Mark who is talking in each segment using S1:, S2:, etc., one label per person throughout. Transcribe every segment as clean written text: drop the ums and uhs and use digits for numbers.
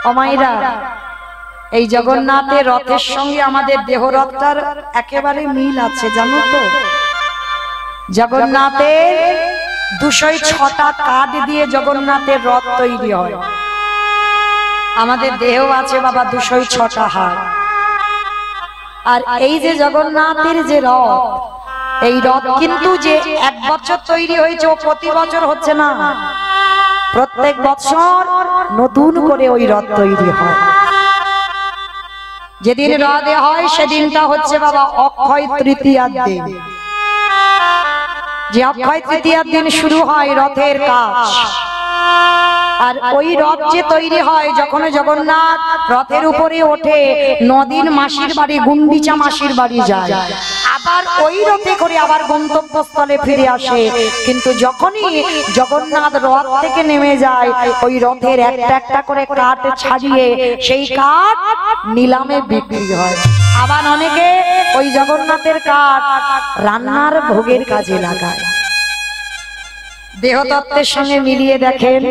S1: অমাইরা এই জগন্নাথের রথের সঙ্গে আমাদের দেহ রথটার একেবারে মিল আছে জানো তো। জগন্নাথের 206টা কাঠ দিয়ে জগন্নাথের রথ তৈরি হয়। আমাদের দেহ আছে বাবা 206টা হাড়। আর এই যে জগন্নাথের যে রথ, এই রথ কিন্তু যে এক বছর তৈরি হয়েছে ও প্রতি বছর হচ্ছে না, প্রত্যেক বছর নতুন করে ওই রথ তৈরি হয়। যেদিন রথে হয় সেদিনটা হচ্ছে বাবা অক্ষয় তৃতীয়ার দিন। যে অক্ষয় তৃতীয়ার দিন শুরু হয় রথের কাজ। আর ওই রথ যে তৈরি হয় যখন জগন্নাথ রথের উপরে ওঠে, 9 দিন মাসির বাড়ি গুন্ডিচা মাসির বাড়ি যায়, আবার ওই রথে করে আবার গন্তব্যস্থলে ফিরে আসে। কিন্তু যখনই জগন্নাথ রথ থেকে নেমে যায়, ওই রথের একটা একটা করে কাঠ ছাড়িয়ে সেই কাঠ নিলামে বিক্রি হয়। আবার অনেকে ওই জগন্নাথের কাঠ রান্নার ভোগের কাজে লাগায়। দেহতত্ত্বের সঙ্গে মিলিয়ে দেখেন,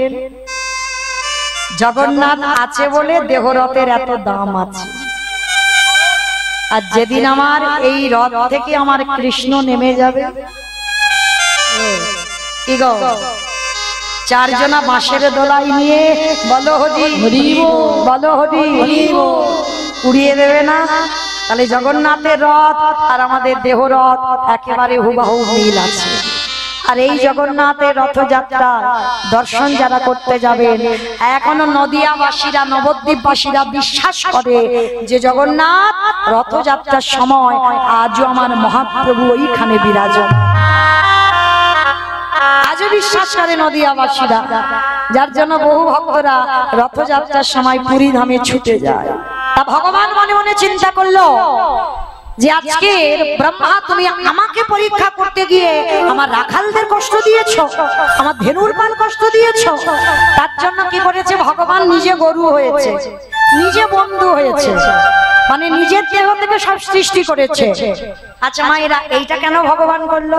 S1: জগন্নাথ আছে বলে দেহরথের এত দাম আছে। আর যেদিন আমার এই রথ থেকে আমার কৃষ্ণ নেমে যাবে, কি গো 4 জনা বাঁশের দোলাই নিয়ে বলো হরি বলো হরি উড়িয়ে দেবে না? তাহলে জগন্নাথের রথ আর আমাদের দেহ রথ একেবারে হুবহু মিল আছে। আর এই জগন্নাথের রথযাত্রা দর্শন যারা করতে যাবেন, এখনো নদিয়াবাসীরা নবদ্বীপবাসীরা বিশ্বাস করে যে জগন্নাথ রথযাত্রার সময় আজও আমার মহাপ্রভু ওইখানে বিরাজন। আজও বিশ্বাস করে নদিয়াবাসীরা, যার জন্য বহু ভক্তরা রথযাত্রার সময় পুরী ধামে ছুটে যায়। তা ভগবান মনে মনে চিন্তা করলো যে আজকে ব্রহ্মা তুমি আমাকে পরীক্ষা করতে গিয়ে আমার রাখালদের কষ্ট দিয়েছো, আমার ধেনুর পাল কষ্ট দিয়েছো। তার জন্য কি করেছে ভগবান? নিজে গরু হয়েছে, নিজে বন্ধু হয়েছে, মানে নিজের দেহ থেকে সব সৃষ্টি করেছে। আচ্ছা মায়েরা, এইটা কেন ভগবান করলো?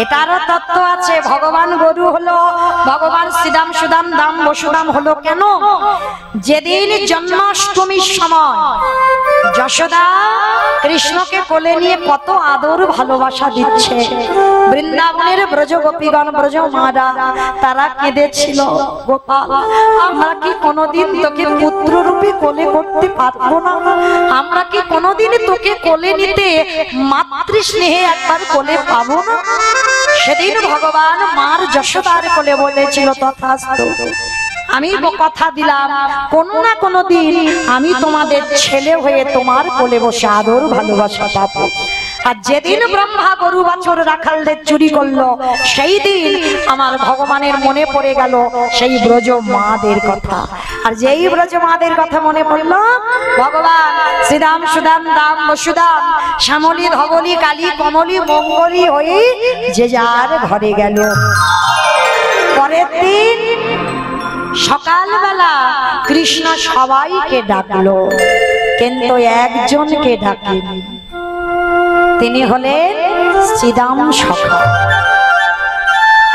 S1: এটারও তত্ত্ব আছে। ভগবান গরু হলো, ভগবান শ্রীদাম সুদাম দাম বসুদাম হলো কেন? যেদিন জন্মাষ্টমীর সময় যশোদা কৃষ্ণকে কোলে নিয়ে কত আদর ভালোবাসা দিচ্ছে, বৃন্দাবনের ব্রজ গোপীগণ ব্রজ মারা তারা কেঁদেছিল, গোপাল আমরা কি কোনোদিন তোকে পুত্র রূপে কোলে করতে পারবো না? আমরা কি কোনোদিন তোকে কোলে নিতে মাতৃ স্নেহে একবার কোলে পাবো না? সেদিন ভগবান মার যশোদার কোলে বলেছিল তথাস্তু, আমি কথা দিলাম কোনো না কোনো দিন আমি তোমাদের ছেলে হয়ে তোমার কোলে বসে আদর ভালোবাসা পাবো। আর যেদিন ব্রহ্মা গরু বাছুর রাখালদের চুরি করলো, সেই দিন আমার ভগবানের মনে পড়ে গেল সেই ব্রজ মাদের কথা। আর যেই ব্রজ মাদের কথা মনে পড়লো, ভগবান শ্রীরাম সুদাম দাম বসুদাম শ্যামলী ধবলী কালী কমলী মঙ্গলী হয়ে যে যার ঘরে গেল। পরের দিন সকালবেলা কৃষ্ণ সবাইকে ডাকলো, কিন্তু একজনকে ডাকেনি, তিনি হলেন শ্রীদাম সখা।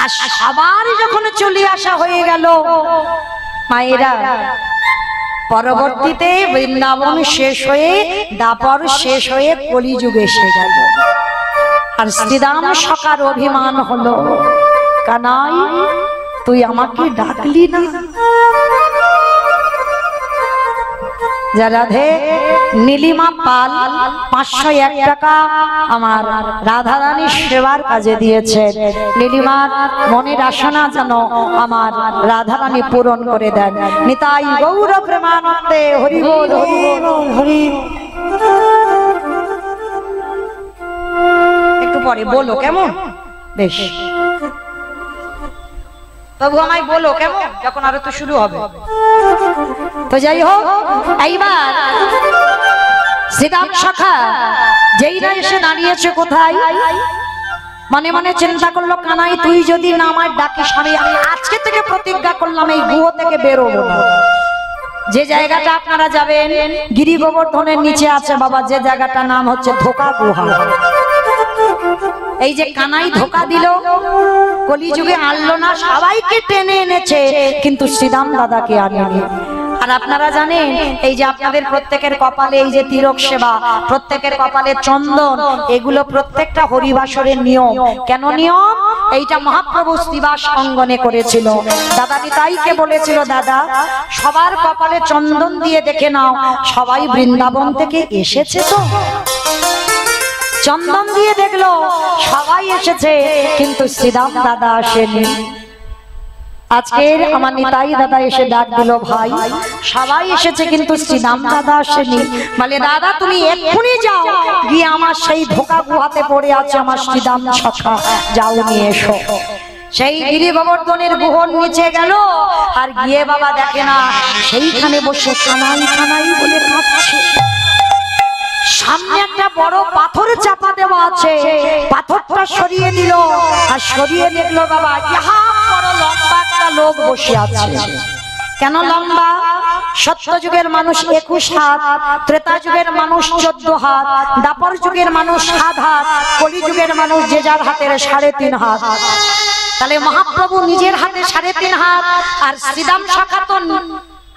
S1: আর সবার যখন চলে আসা হয়ে গেল মায়েরা, পরবর্তীতে বৃন্দাবন শেষ হয়ে দাপর শেষ হয়ে কলিযুগ এসে গেল। আর শ্রীদাম সখার অভিমান হলো, কানাই তুই আমাকে ডাকলি না? রাধে নীলিমা পাল 501 টাকা আমার রাধারানীর সেবার কাজে দিয়েছেন। নীলিমার মনের আশা যেন আমার রাধারানী পূরণ করে দেন। নিতাই গৌর প্রেমানন্দে হরি বল হরি বল হরি। একটু পরে বলো কেমন? বেশ তবু আমায় বলো কেমন, যখন আরো তো শুরু হবে। তো যাই হোক, এইবার শ্রীদাম সখা যেই না এসে দাঁড়িয়েছে কোথায়, মনে মনে চিন্তা করলো, কানাই তুই যদি না আমায় ডাকিস, আমি আজকে থেকে প্রতিজ্ঞা করলাম এই গুহ থেকে বেরোবো না। যে জায়গাটা আপনারা যাবেন গিরি গোবর্ধনের নিচে আছে বাবা, যে জায়গাটার নাম হচ্ছে ধোকা গুহা। এই যে কানাই ধোকা দিল, কলিযুগে আনলো না, সবাইকে টেনে এনেছে কিন্তু শ্রীদাম দাদাকে আনেনি। আর আপনারা জানেন এই যে আপনাদের প্রত্যেকের কপালে এই যে তিলক সেবা, প্রত্যেকের কপালে চন্দন, এগুলো প্রত্যেকটা হরিবাসরের নিয়ম। কেন নিয়ম? এইটা মহাপ্রভু শ্রীবাস অঙ্গনে করেছিল। দাদা নিতাইকে বলেছিল, দাদা সবার কপালে চন্দন দিয়ে দেখে নাও সবাই বৃন্দাবন থেকে এসেছে তো। চন্দন দিয়ে দেখলো সবাই এসেছে, কিন্তু শ্রীরাম দাদা আসেনি। আজকের আমার নিতাই দাদা এসে ডাক দিল, ভাই সবাই এসেছে কিন্তু শ্রীরাম দাদা আসেনি। বলে, দাদা তুমি এক্ষুনি যাও, গিয়ে আমার সেই ধোকা গুহাতে পড়ে আছে আমার শ্রীরাম সখা, যাও নিয়ে এসো। সেই গিরি গোবর্ধনের গুহর নিচে গেল, আর গিয়ে বাবা দেখে না সেইখানে বসে কানাই কানাই বলে কাঁদছে। সামনে একটা বড় পাথর চাপা দেওয়া আছে, পাথরটা সরিয়ে দিল, আর সরিয়ে দেখলো বাবা ইহা বড় লম্বা একটা লোক বসে আছে। কেন লম্বা? সত্য যুগের মানুষ 21 হাত, ত্রেতা যুগের মানুষ 14 হাত, দাপর যুগের মানুষ 7 হাত, কলি যুগের মানুষ যে যার হাতের 3.5 হাত। তাহলে মহাপ্রভু নিজের হাতে 3.5 হাত, আর শ্রীরাম সখা তো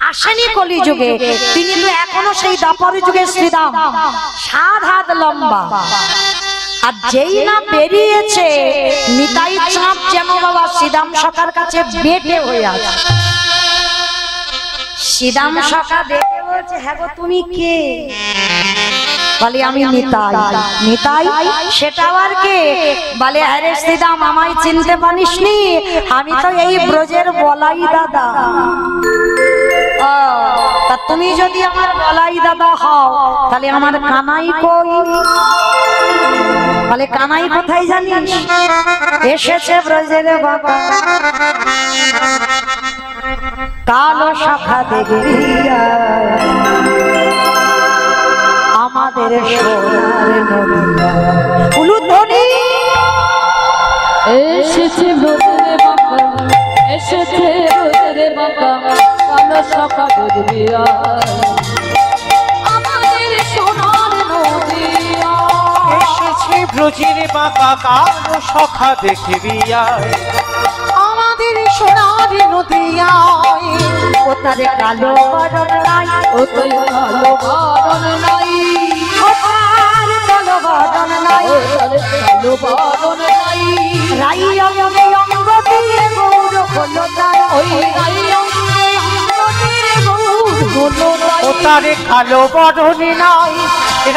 S1: আসেনি কলি যুগে, তিনি তো এখনো সেই দাপর যুগের শ্রীরাম, 7 হাত লম্বা। আর যেই না বেরিয়েছে নিতাই চাঁদ যেন বাবা শ্রীরাম সখার কাছে বেটে হয়ে আছে। শ্রীরাম সখা দেখে বলছে, হ্যাঁ গো তুমি কে? বলে, আমি নিতাই। নিতাই? সেটাও আর কে? বলে, আরে শ্রীরাম আমায় চিনতে পারিসনি? আমি তো এই ব্রজের বলাই দাদা। তা তুমি যদি আমার বলাই দাদা হও, তাহলে আমার কানাই কই? বলে, কানাই কোথায় জানিস? এসেছে ব্রজের বাবা, কালো শাখা দেখিয়া আমাদের সোনার নদিয়া। উলুধ্বনি
S2: এসেছে ব্রজের বাবা, এসেছে ব্রজের বাবা, কালো শাখা দেখিয়া আমাদের সোনার নদিয়া।
S3: এসেছে ব্রজের বাবা, কালো শাখা দেখিয়া আমাদের সোনার নদিয়া।
S1: ও তারে কালো বরণ নাই,
S2: ও তো কালো বরণ নাই,
S1: ও তার কালো বরণ নাই,
S2: ও তার কালো বরণ নাই।
S1: রাই অঙ্গে অঙ্গ দিয়ে গৌর হলো তার,
S2: ওই রাই অঙ্গে অঙ্গ দিয়ে গৌর হলো তার।
S3: ও তারে কালো বরণ নাই,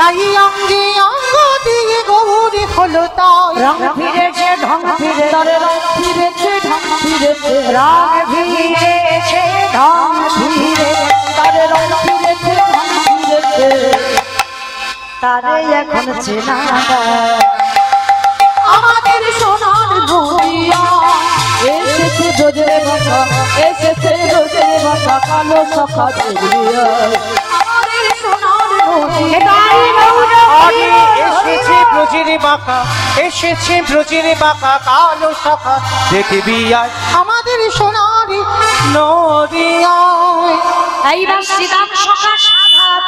S3: রাই অঙ্গে অঙ্গ দিয়ে গৌর হলো তাই।
S1: রং ফিরেছে ঢং ফিরে,
S2: তারে রং ফিরেছে ঢং ফিরেছে,
S1: রং ফিরেছে ঢং ফিরে,
S2: তারে রং ফিরেছে ঢং ফিরেছে।
S1: তারে এখন চেনা
S2: আমাদের সোনার নদিয়া। এসেছে ব্রজের বাবা, এসেছে ব্রজের বাবা, কালো শাখা দেখিয়া আমাদের সোনার নদিয়া।
S3: আরে এসেছে ব্রজের বাঁকা, এসেছে ব্রজের বাঁকা, কালো শাখা দেখিয়া আমাদের সোনার নদিয়া।
S1: এইবার শ্রীরাম সখা 7 হাত,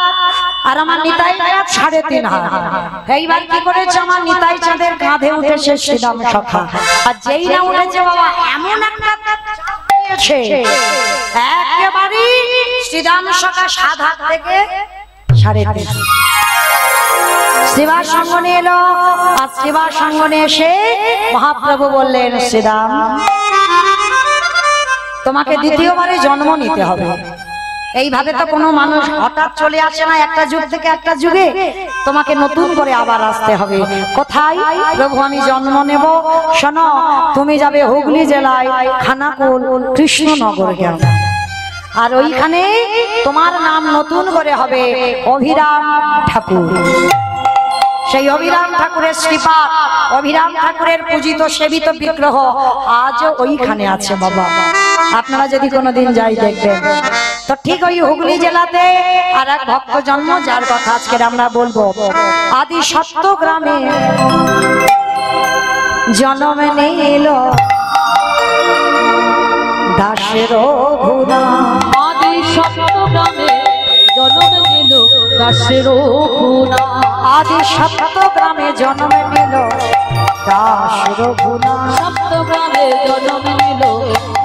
S1: আর আমার নিতাই চাঁদ 3.5 হাত। এইবার কি করেছে, আমার নিতাই চাঁদের কাঁধে উঠেছে শ্রীরাম সখা। আর যেই না উঠেছে বাবা এমন একটা দিয়েছে, একেবারে শ্রীরাম সখা 7 হাত থেকে 3.5 হাত। শ্রীবাস সঙ্গনে এলো, আর শ্রীবাস সঙ্গনে এসে মহাপ্রভু বললেন, শ্রীরাম তোমাকে দ্বিতীয়বারে জন্ম নিতে হবে। এইভাবে তো কোনো মানুষ হঠাৎ চলে আসে না একটা যুগ থেকে একটা যুগে, তোমাকে নতুন করে আবার আসতে হবে। কোথায়? প্রভু আমি জন্ম নেব, শোনো তুমি যাবে হুগলি জেলায় খানাকুল কৃষ্ণনগর গ্রাম, আর ওইখানে তোমার নাম নতুন করে হবে অভিরাম ঠাকুর। সেই অভিরাম ঠাকুরের শ্রীপাদ, অভিরাম ঠাকুরের পূজিত সেবিত বিগ্রহ আজও ওইখানে আছে বাবা। আপনারা যদি কোনোদিন যাই দেখবেন। তো ঠিক ওই হুগলি জেলাতে আর এক ভক্ত জন্ম, যার কথা আজকে আমরা বলবো। আদি সত্য গ্রামে জন্ম নিল দাসের ঘুরা।
S2: আদি সত্য গ্রামে জন্ম নিল দাসের ঘুনা।
S1: আদি সত্য গ্রামে জন্ম নিল দাসের ঘুনা।
S2: সত্য গ্রামে জন্ম নিল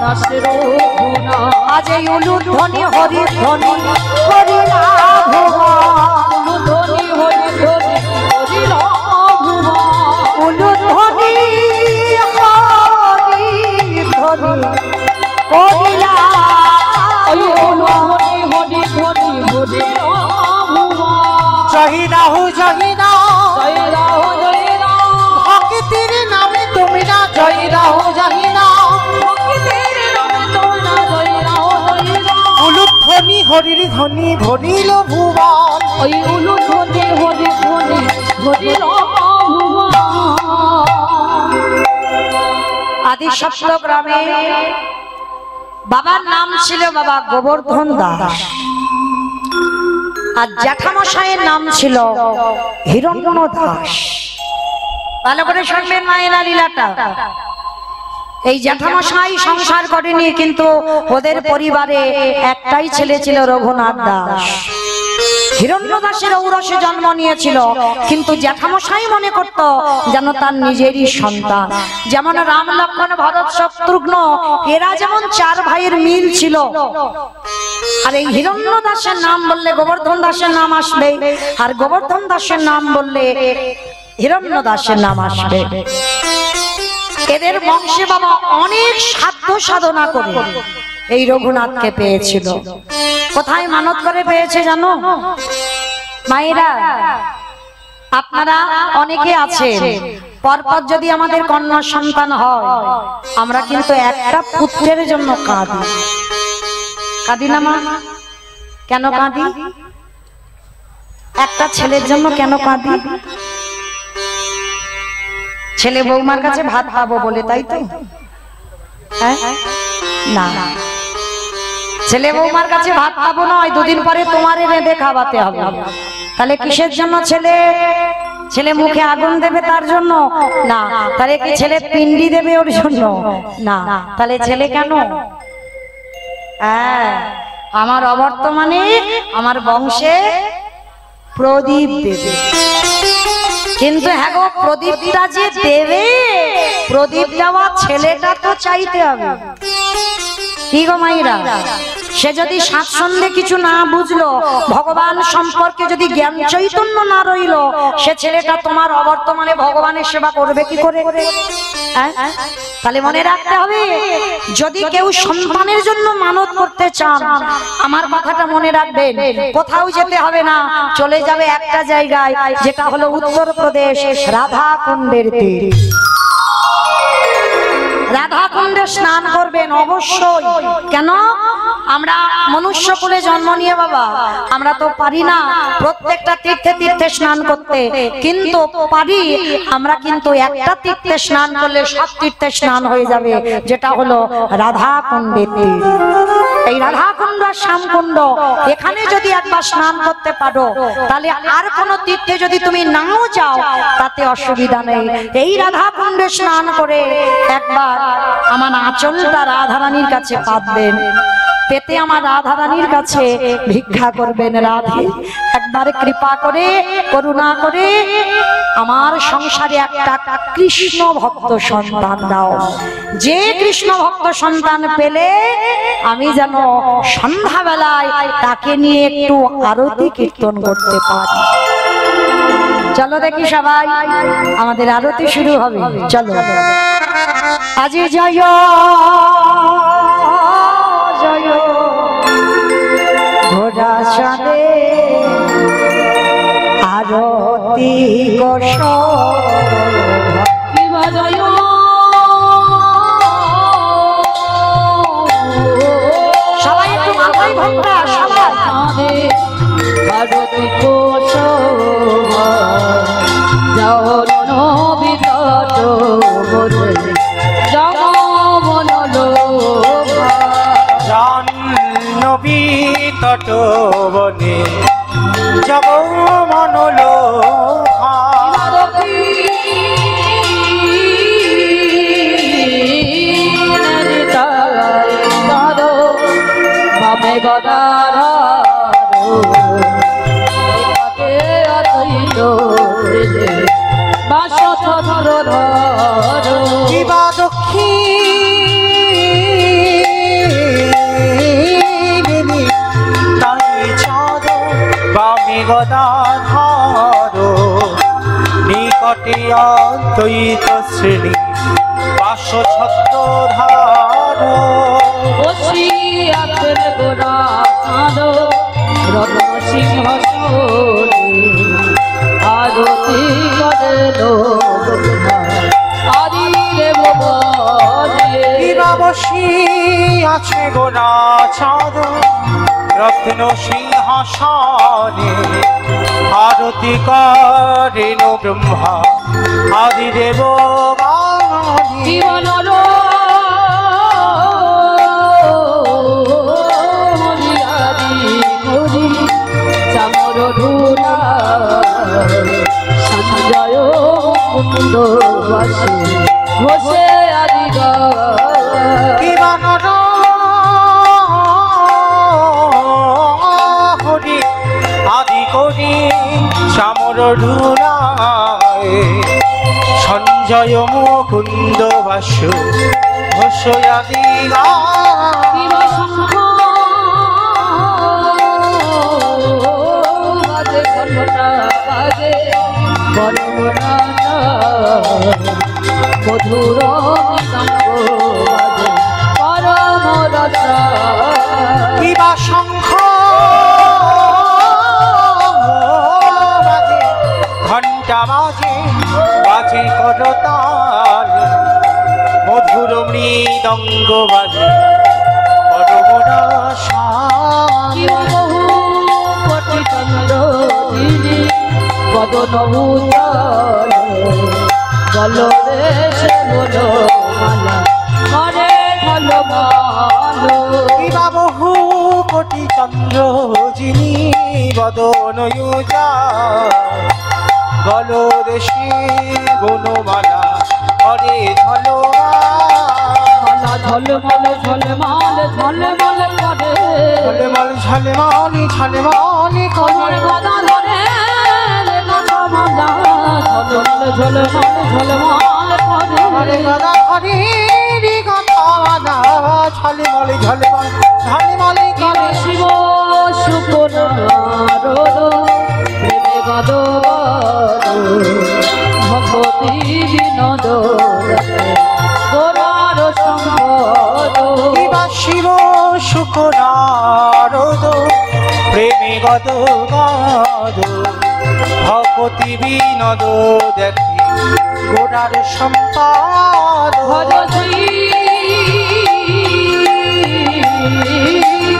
S2: দাসের ঘুনা।
S1: আজ এই উলুধ্বনি হরিধ্বনি করিলা ভুবন,
S2: উলুধ্বনি হরিধ্বনি করিল ভুবন,
S1: উলুধ্বনি হরিধ্বনি করিলা
S2: ওই উলুধ্বনি হরিধ্বনি করিল ভুবন।
S3: জয় রাহু জয় রাহু
S2: জয় রাহু জয় রাহু
S3: ভক্তির নামে তুমি না জয় রাহু জয় রাহু
S2: ভক্তির নামে তুমি না জয় রাহু জয় রাহু।
S3: উলুধ্বনি হরির ধ্বনি ভরিল ভুবন।
S2: ওই উলুধ্বনি হরিধ্বনি করিল ভুবন।
S1: আদি সপ্ত গ্রামে বাবার নাম ছিল বাবা গোবর্ধন দাস, আর জ্যাঠামশাইয়ের নাম ছিল হিরণ্য দাস। ভালো করে শুনবেন মায়েরা লীলাটা। এই জ্যাঠামশাই সংসার করেনি, কিন্তু ওদের পরিবারে একটাই ছেলে ছিল রঘুনাথ দাস। হিরণ্য দাসের ঔরসে জন্ম নিয়েছিল, কিন্তু জ্যাঠামশাই মনে করত যেন তার নিজেরই সন্তান। যেমন রাম লক্ষ্মণ ভরত শত্রুঘ্ন, এরা যেমন চার ভাইয়ের মিল ছিল, আর এই হিরণ্য দাসের নাম বললে গোবর্ধন দাসের নাম আসবে, আর গোবর্ধন দাসের নাম বললে হিরণ্য দাসের নাম আসবে। এদের বংশে বাবা অনেক সাধ্য সাধনা করে এই রঘুনাথকে পেয়েছিল। কোথায় মানত করে পেয়েছে জানো মায়েরা? আপনারা অনেকে আছে, পরপর যদি আমাদের কন্যা সন্তান হয়, আমরা কিন্তু একটা পুত্রের জন্য কাঁদি। কাঁদি না মা? কেন কাঁদি? একটা ছেলের জন্য কেন কাঁদি? ছেলে বৌমার কাছে ভাত পাবো বলে, তাই তো? হ্যাঁ না, ছেলে বৌমার কাছে ভাত পাবো নয়, দুদিন পরে তোমার রেঁধে খাওয়াতে হবে। তাহলে কিসের জন্য ছেলে? ছেলে মুখে আগুন দেবে তার জন্য না। তাহলে কি ছেলে পিন্ডি দেবে ওর জন্য না। তাহলে ছেলে কেন? হ্যাঁ, আমার অবর্তমানে আমার বংশে প্রদীপ দেবে। কিন্তু হ্যাঁ গো, প্রদীপটা যে দেবে, প্রদীপ দেওয়া ছেলেটা তো চাইতে হবে। কি গো মাইরা? সে যদি স্বাচ্ছন্দ্যে কিছু না বুঝলো, ভগবান সম্পর্কে যদি জ্ঞান চৈতন্য না রইল, সে ছেলেটা তোমার অবর্তমানে ভগবানের সেবা করবে কি করে? তাহলে মনে রাখতে হবে, যদি কেউ সন্তানের জন্য মানত করতে চান, আমার কথাটা মনে রাখবেন, কোথাও যেতে হবে না, চলে যাবে একটা জায়গায়, যেটা হলো উত্তরপ্রদেশ, রাধা কুণ্ডের তীর। রাধা কুণ্ডে স্নান করবেন অবশ্যই। কেন? আমরা মনুষ্য কুলে জন্ম নিয়ে বাবা, আমরা তো পারি না প্রত্যেকটা তীর্থে তীর্থে স্নান করতে, কিন্তু পারি আমরা। কিন্তু একটা তীর্থে স্নান করলে সব তীর্থে স্নান হয়ে যাবে, যেটা হলো রাধা কুণ্ডের তীর। এই রাধা কুণ্ড, শ্যামকুণ্ড, এখানে যদি একবার স্নান করতে পারো, তাহলে আর কোনো তীর্থে যদি তুমি নাও যাও তাতে অসুবিধা নেই। এই রাধা কুণ্ডে স্নান করে একবার আমার আঁচলটা রাধারানীর কাছে পাতবেন, পেতে আমার রাধারানীর কাছে ভিক্ষা করবেন, রাধে একবার কৃপা করে করুণা করে আমার সংসারে একটা কৃষ্ণ ভক্ত সন্তান দাও। যে কৃষ্ণ ভক্ত সন্তান পেলে আমি যেন সন্ধ্যাবেলায় তাকে নিয়ে একটু আরতি কীর্তন করতে পারি। চলো দেখি সবাই, আমাদের আরতি শুরু হবে। চলো আজি জয় জয় ঘোড়া সাদে আরতি কোষ
S2: জয়
S1: সবাই একটু মাথায় ঘোরা, সবাই
S2: ভারতী কোষ জগন বিতট জগমনলো
S3: জাহ্নবী তটবনে জগমনলো
S2: বামে গদার
S3: দিবা দক্ষিণ গদাধর নিকটে অদ্বৈত শ্রেণী পার্শ্বছত্রধার
S2: বসিয়াছেন গোরা চাঁদ রত্ন সিংহাসনে আরতি করে আদি দেব
S3: বসি আছে গোরা চাঁদ রত্ন সিংহাসনে আরতি করেন ব্রহ্মা আদিদেব
S2: জীবনর হরিয়াদি হরি চামর ধুলা সঞ্জয় কুন্দ বাসে ঘোষে আদি
S3: জীবনর হরি আদি করি চামর ধুলায় সঞ্জয় মুকুন্দ বাস ঘোষয়াদি
S2: বাজে ঘন্টা বাজে মধুর বাজে পরম রসা
S3: কিবা শঙ্খ বাজে ঘণ্টা বাজে বাজে করতাল মধুর মৃদঙ্গ বাজে পরম রসা
S2: বহু কোটি চন্দ্র বদন বলরে সে বলো মালা করে ঢালো মালো
S3: কিবা বহু কোটি চন্দ্র যিনি বদন গলদেশে বনমালা করে
S2: মালা ঝলমল ঝলমল ঝলমল করে
S3: ঝলমল ঝলমলি ঝলমলি
S2: কমর গদা ধরে মালা ঝলমল ঝলমল ঝলমল করে
S3: গদা হরি কথা ঝলমলি ঝলমল ঝলমলি করে
S2: শিব শুকর প্রেমে গদ ভগবতী বিনোদ গোরার সম্পদ
S3: কিবা শিব শুকরারদ প্রেমে গদ গদ ভগবতী বিনোদ দেখি গোড়ার সম্পাদ
S2: ভজ শ্রী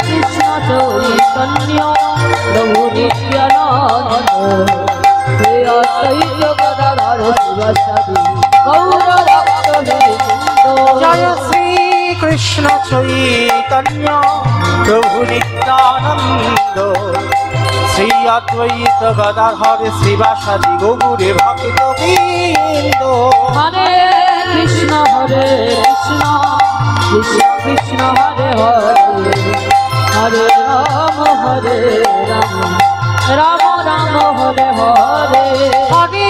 S2: কৃষ্ণ চৈতন্য প্রভু নিত্যানন্দ শ্রী গদাধর শিবসাদি গৌর ভক্তবৃন্দ
S3: জয় শ্রী কৃষ্ণ চৈতন্য প্রভু নিত্যানন্দ শ্রী অদ্বৈত গদাধর শিবাসাদি গৌরে ভক্তবৃন্দ
S2: হরে কৃষ্ণ কৃষ্ণ কৃষ্ণ হরে হরে হরে রাম রাম রাম হরে হরে
S3: হরে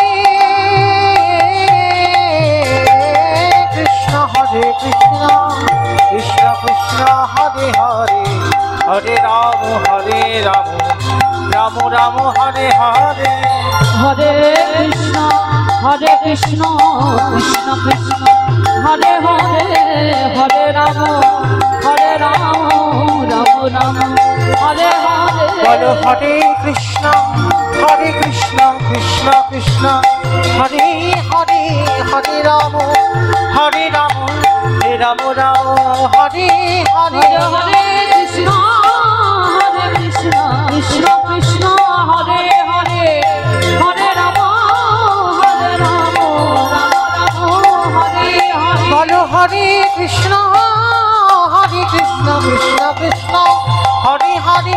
S3: কৃষ্ণ কৃষ্ণ কৃষ্ণ হরে হরে হরে রাম রাম রাম হরে হরে
S2: হরে কৃষ্ণ কৃষ্ণ কৃষ্ণ হরে হরে হরে রাম রাম রাম হরে হরে
S3: বলো হরে কৃষ্ণ কৃষ্ণ কৃষ্ণ হরে হরে হরে রাম রাম রাম হরে হরে
S2: হরে কৃষ্ণ কৃষ্ণ কৃষ্ণ হরে হরে হরে রাম রাম রাম হরে হরে
S3: বলো হরে কৃষ্ণ কৃষ্ণ কৃষ্ণ হরে হরে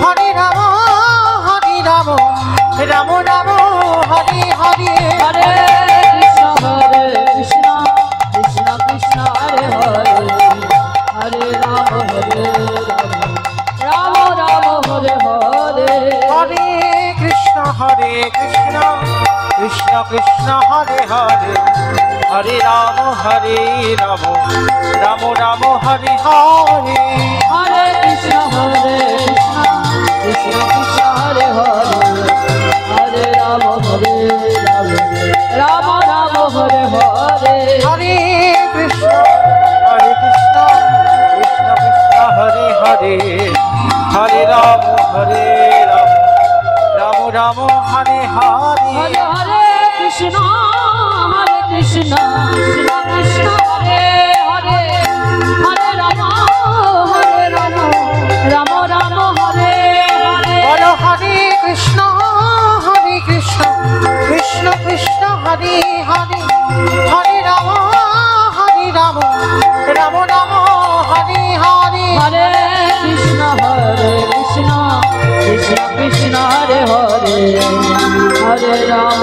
S3: হরে রাম রাম রাম হরে হরে
S2: হরে কৃষ্ণ কৃষ্ণ কৃষ্ণ হরে হরে হরে রাম রাম রাম হরে হরে
S3: হরে কৃষ্ণ কৃষ্ণ কৃষ্ণ হরে হরে হরে রাম রাম রাম হরে হরে
S2: হরে কৃষ্ণ কৃষ্ণ কৃষ্ণ হরে হরে
S3: রাম হরে রাম রাম রাম হরে হরে
S2: হরে হরে কৃষ্ণ কৃষ্ণ কৃষ্ণ কৃষ্ণ হরে হরে হরে রাম রাম রাম হরে হরে
S3: বলো হরে কৃষ্ণ কৃষ্ণ কৃষ্ণ হরে হরে হরে রাম রাম রাম রাম হরে হরে
S2: হরে কৃষ্ণ কৃষ্ণ কৃষ্ণ হরে হরে হরে রাম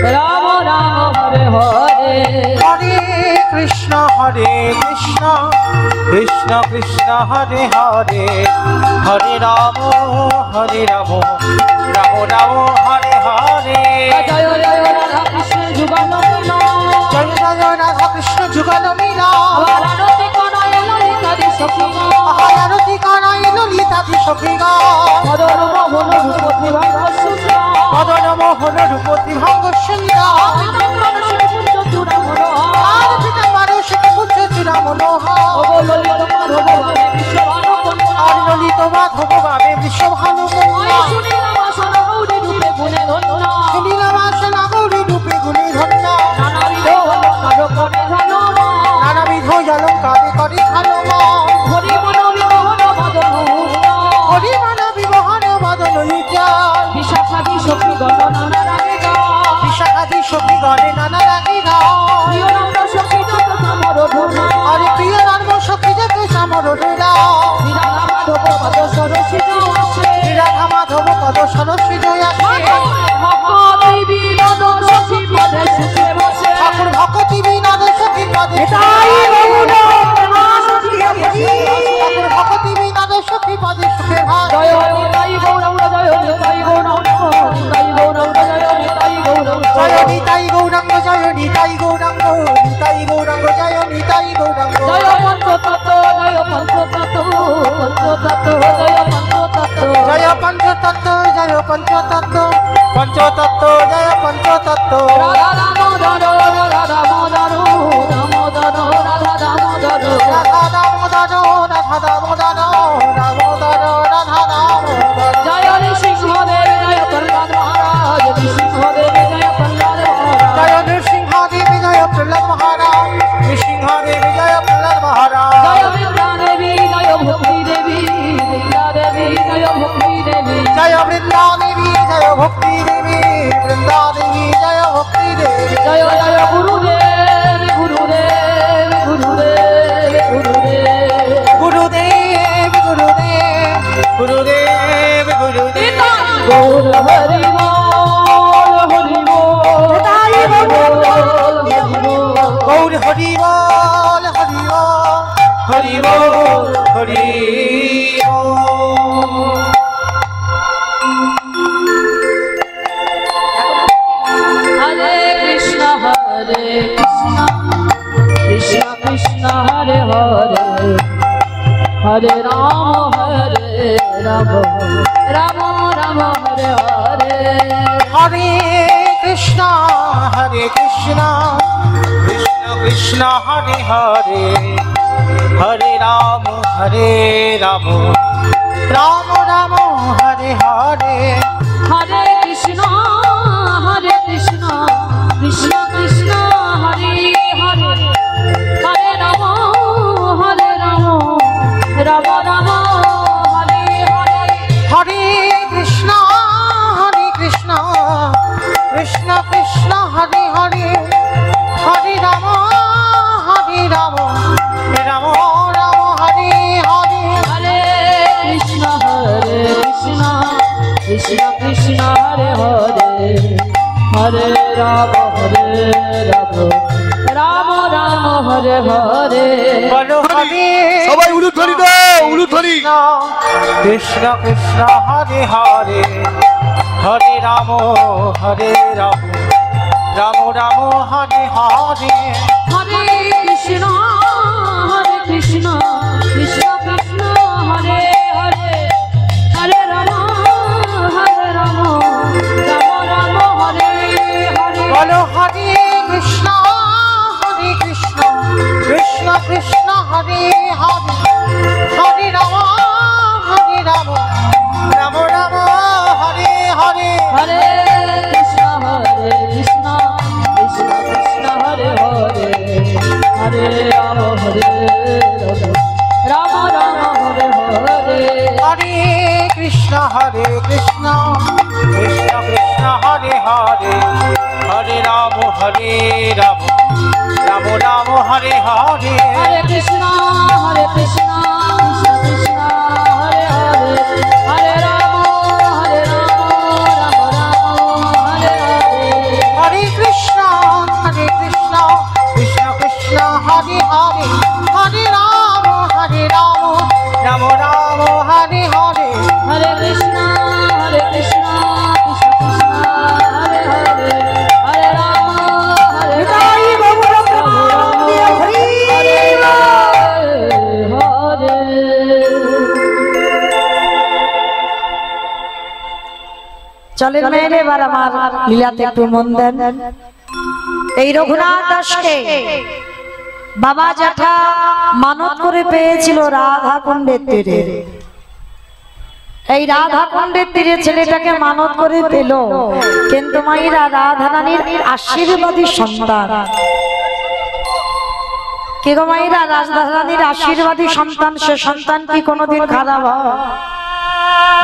S2: রাম রাম হরে হরে
S3: হরে কৃষ্ণ কৃষ্ণ কৃষ্ণ হরে হরে হরে রাম রাম রাম হরে হরে
S2: জয় জয় রাধা কৃষ্ণ যুগল মিলন
S3: জয় জয় রাধা কৃষ্ণ যুগল মিলন
S2: আরতি করায় ললিতাদি সখীগণ
S3: আরতি করায় ললিতাদি সখীগণ
S2: মদন মোহন রূপতি ভঙ্গ সুন্দর
S3: মদন মোহন রূপতি ভঙ্গ সুন্দর আর পিতা মানসিক পুত্র চূড়া মনোহর আর ললিত মাধব ভাবে বিশ্ব ভালো শুনিলাম আসনা গৌরী রূপে গুণী ধন্য নানাবিধ অলঙ্কারে করে ভালো হরি মানা বিবহন মদন উজ্জ্বল
S2: বিশাখাদি সখী গণ নানা রাগে
S3: বিশাখাদি সখী গণে নানা রাগে
S2: প্রিয়নন্দ সখী যত সমর ধুনা
S3: আর প্রিয় নর্ম সখী যত সমর ডোরা
S2: শ্রীরাধা মাধব পদ সরসিত আসে
S3: রাধা মাধব পদ সরস্বী আসে
S2: ভক্তি বিনোদ সখী পদে সুখে বসে
S3: ঠাকুর ভক্তি বিনোদ সখী পদে ঠাকুর ভক্তি বিনোদ সখী পদে সুখে ভাগ
S2: জয় নিতাই গৌরাঙ্গ জয় নিতাই গৌরাঙ্গ নিতাই গৌরাঙ্গ জয় নিতাই গৌরাঙ্গ
S3: জয় নিতাই গৌরাঙ্গ জয় নিতাই গৌরাঙ্গ নিতাই গৌরাঙ্গ জয় নিতাই গৌরাঙ্গ
S2: জয় পঞ্চতত্ত্ব জয় পঞ্চতত্ত্ব পঞ্চতত্ত্ব জয় পঞ্চতত্ত্ব
S3: জয় পঞ্চতত্ত্ব পঞ্চতত্ত্ব জয় পঞ্চতত্ত্ব
S2: রাধা দামোদর রাধা দামোদর দামোদর রাধা দামোদর
S3: রাধা দামোদর রাধা দামোদর দামোদর রাধা দামোদর
S2: জয় নৃসিংহদেব জয় প্রহ্লাদ মহারাজ নৃসিংহদেব জয় প্রহ্লাদ মহারাজ
S3: জয় নৃসিংহদেব জয় প্রহ্লাদ মহারাজ নৃসিংহদেব জয় প্রহ্লাদ মহারাজ
S2: জয় বৃন্দা দেবী জয় ভক্তি দেবী বৃন্দা দেবী জয় ভক্তি দেবী
S3: জয় বৃন্দা দেবী জয় ভক্তি দেবী বৃন্দা দেবী জয় ভক্তি দেবী
S2: জয় জয় গুরুদেব গুরুদেব গুরুদেব গুরুদেব
S3: গুরুদেব গুরুদেব গুরুদেব গুরুদেব
S2: গৌর হরি বল হরি বল
S3: গৌর হরি বল হরি বল হরি বল হরি
S2: হরে কৃষ্ণ কৃষ্ণ কৃষ্ণ হরে হরে হরে রাম রাম রাম হরে হরে
S3: হরে কৃষ্ণ কৃষ্ণ কৃষ্ণ হরে হরে হরে রাম রাম রাম হরে হরে
S2: হরে কৃষ্ণ কৃষ্ণ কৃষ্ণ হরে হরে হরে রাম রাম রাম হরে হরে
S3: হরে কৃষ্ণ কৃষ্ণ কৃষ্ণ কৃষ্ণ হরে হরে হরে রাম রাম রাম রাম হরে হরে
S2: হরে কৃষ্ণ কৃষ্ণ কৃষ্ণ হরে হরে হরে রাম রাম রাম হরে হরে
S3: বলো হরে
S4: সবাই উলুধ্বনি দাও উলুধ্বনি
S3: কৃষ্ণ কৃষ্ণ হরে হরে হরে রাম রাম রাম হরে হরে
S2: হরে কৃষ্ণ কৃষ্ণ কৃষ্ণ কৃষ্ণ হরে হরে হরে রাম রাম রাম হরে হরে
S3: বলো হরে কৃষ্ণ কৃষ্ণ কৃষ্ণ কৃষ্ণ হরে হরে হরে রাম কৃষ্ণ কৃষ্ণ কৃষ্ণ হরে হরে হরে রাম রাম রাম রাম হরে হরে
S2: হরে কৃষ্ণ কৃষ্ণ কৃষ্ণ হরে হরে হরে রাম রাম রাম হরে হরে
S3: হরে কৃষ্ণ কৃষ্ণ কৃষ্ণ হরে হরে হরে রাম রাম রাম হরে হরে
S2: হরে কৃষ্ণ কৃষ্ণ কৃষ্ণ হরে হরে হরে রাম
S1: নিতাই গৌর প্রেমানন্দে হরি
S2: হরে।
S1: চলেন মেয়ের এবার আমার লীলাতে একটু মন দেন। এই রঘুনাথ দাসকে বাবা জ্যাঠা মানত করে পেয়েছিল রাধা কুণ্ডের তীরে। এই রাধা কুণ্ডের তীরে ছেলেটাকে মানত করে পেল, কিন্তু মায়েরা রাধা রানীর আশীর্বাদী সন্তান। কে গো মায়েরা, রাধা রানীর আশীর্বাদী সন্তান, সে সন্তান কি কোনোদিন খারাপ হয়?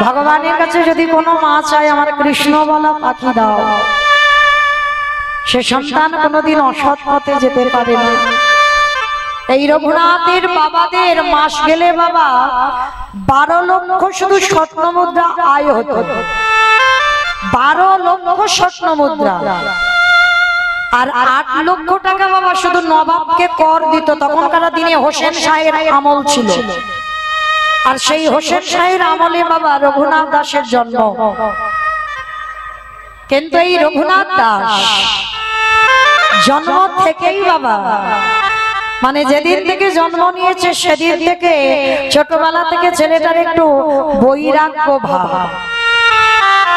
S1: ভগবানের কাছে যদি কোনো মা চায় আমার কৃষ্ণ বলা পাখি দাও, সে সন্তান কোনোদিন অসৎ পথে যেতে পারে না। এই রঘুনাথের বাবাদের মাস গেলে বাবা 12 লক্ষ শুধু স্বর্ণ মুদ্রা আয় হতো, 12 লক্ষ স্বর্ণ মুদ্রা। আর 8 লক্ষ টাকা বাবা শুধু নবাবকে কর দিত। তখনকার দিনে হোসেন শাহের আমল ছিল, আর সেই হোসেন শাহের আমলে বাবা রঘুনাথ দাসের জন্ম। কিন্তু এই রঘুনাথ দাস জন্ম থেকেই বাবা, মানে যেদিন থেকে জন্ম নিয়েছে সেদিন থেকে ছোটবেলা থেকে ছেলেটার একটু বৈরাগ্য ভাব।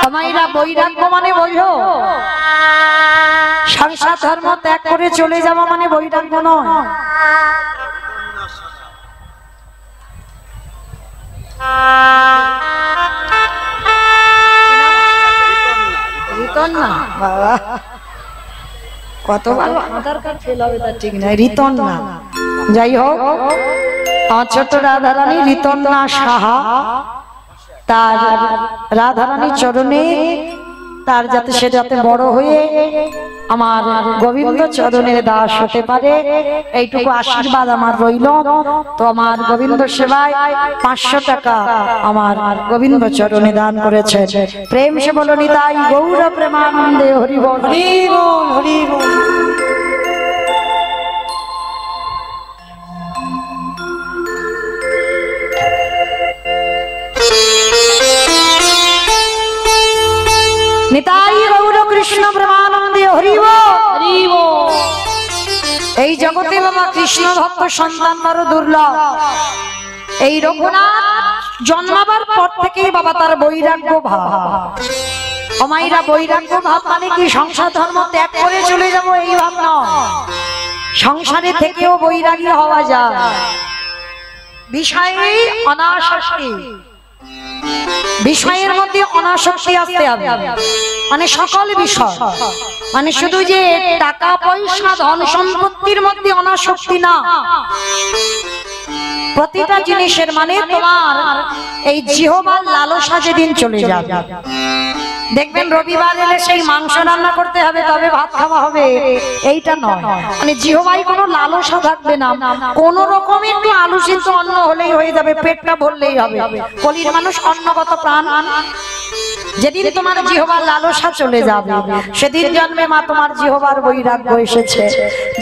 S1: আমাইরা বৈরাগ্য মানে বোঝো, সংসার ধর্ম ত্যাগ করে চলে যাওয়া মানে বৈরাগ্য নয়। রিতন না বাবা, কতবার আধার কার্ড ফেল হবে তার ঠিক নাই। রিতন না, যাই হোক আমার ছোট্ট রাধারানী রিতন না সাহা, তার রাধারানীর চরণে তার যাতে সে যাতে বড় হয়ে আমার গোবিন্দ চরণের দাস হতে পারে, এইটুকু আশীর্বাদ আমার রইল। তো আমার গোবিন্দ সেবায় 500 টাকা আমার গোবিন্দ চরণে দান করেছে। প্রেম সে বলো নিতাই গৌর প্রেমানন্দে হরি বল হরি বল হরি বল। নিতাই গৌর কৃষ্ণ প্রেমানন্দে হরি বল। এই জগতে বাবা কৃষ্ণ ভক্ত সন্তান বড় দুর্লভ। এই রঘুনাথ জন্মাবার পর থেকেই বাবা তার বৈরাগ্য ভাব। আমাইরা বৈরাগ্য ভাব মানে কি সংসার ধর্ম ত্যাগ করে চলে যাব এই ভাব নয়, সংসারে থেকেও বৈরাগী হওয়া যায়। বিষয়ে অনাসক্তি, বিষয়ের মধ্যে অনাসক্তি আসতে হবে, মানে সকল বিষয়, মানে শুধু যে টাকা পয়সা ধন সম্পত্তির মধ্যে অনাসক্তি না, প্রতিটা জিনিসের মানে তোমার এই জিহ্বার লালসা যেদিন চলে যাবে। দেখবেন রবিবার এলে সেই মাংস রান্না করতে হবে তবে ভাত খাওয়া হবে, এইটা নয়। মানে জিহ্বায় কোনো লালসা থাকবে না, কোন রকম একটু আলু সিদ্ধ অন্ন হলেই হয়ে যাবে, পেটটা ভরলেই হবে। কলির মানুষ অন্নগত প্রাণ। যেদিন তোমার জিহ্বার লালসা চলে যাবে সেদিন জন্মে মা তোমার জিহ্বার বৈরাগ্য এসেছে।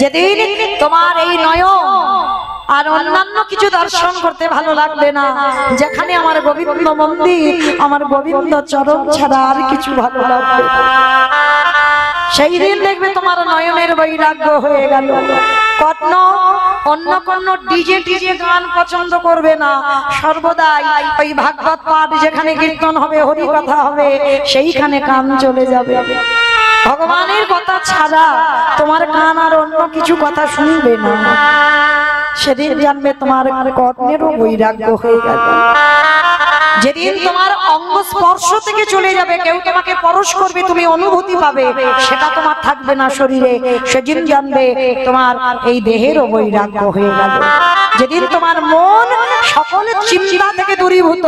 S1: যেদিন তোমার এই নয়ন আর অন্যান্য কিছু দর্শন করতে ভালো লাগবে না, যেখানে আমার গোবিন্দ মন্দির, আমার গোবিন্দ চরণ ছাড়া আর কিছু ভালো লাগবে না, সেই দিন দেখবে তোমার নয়নের বৈরাগ্য হয়ে গেল। কর্ণ অন্য কোন ডিজে গান পছন্দ করবে না, সর্বদাই ওই ভাগবত পাঠ যেখানে কীর্তন হবে, হরি কথা হবে, সেইখানে কান চলে যাবে। ভগবানের কথা ছাড়া তোমার কান আর অন্য কিছু কথা শুনবে না। সেদিন জানবে তোমার কর্ণেরও বৈরাগ্য হয়ে গেল। যেদিন তোমার অঙ্গ স্পর্শ থেকে চলে যাবে, কেউ তোমাকে পরশ করবে, তুমি অনুভূতি পাবে, সেটা তোমার থাকবে না শরীরে, সেদিন জানবে তোমার এই দেহেরও বৈরাগ্য হয়ে গেল। যেদিন তোমার মন সকল চিন্তা থেকে দূরীভূত,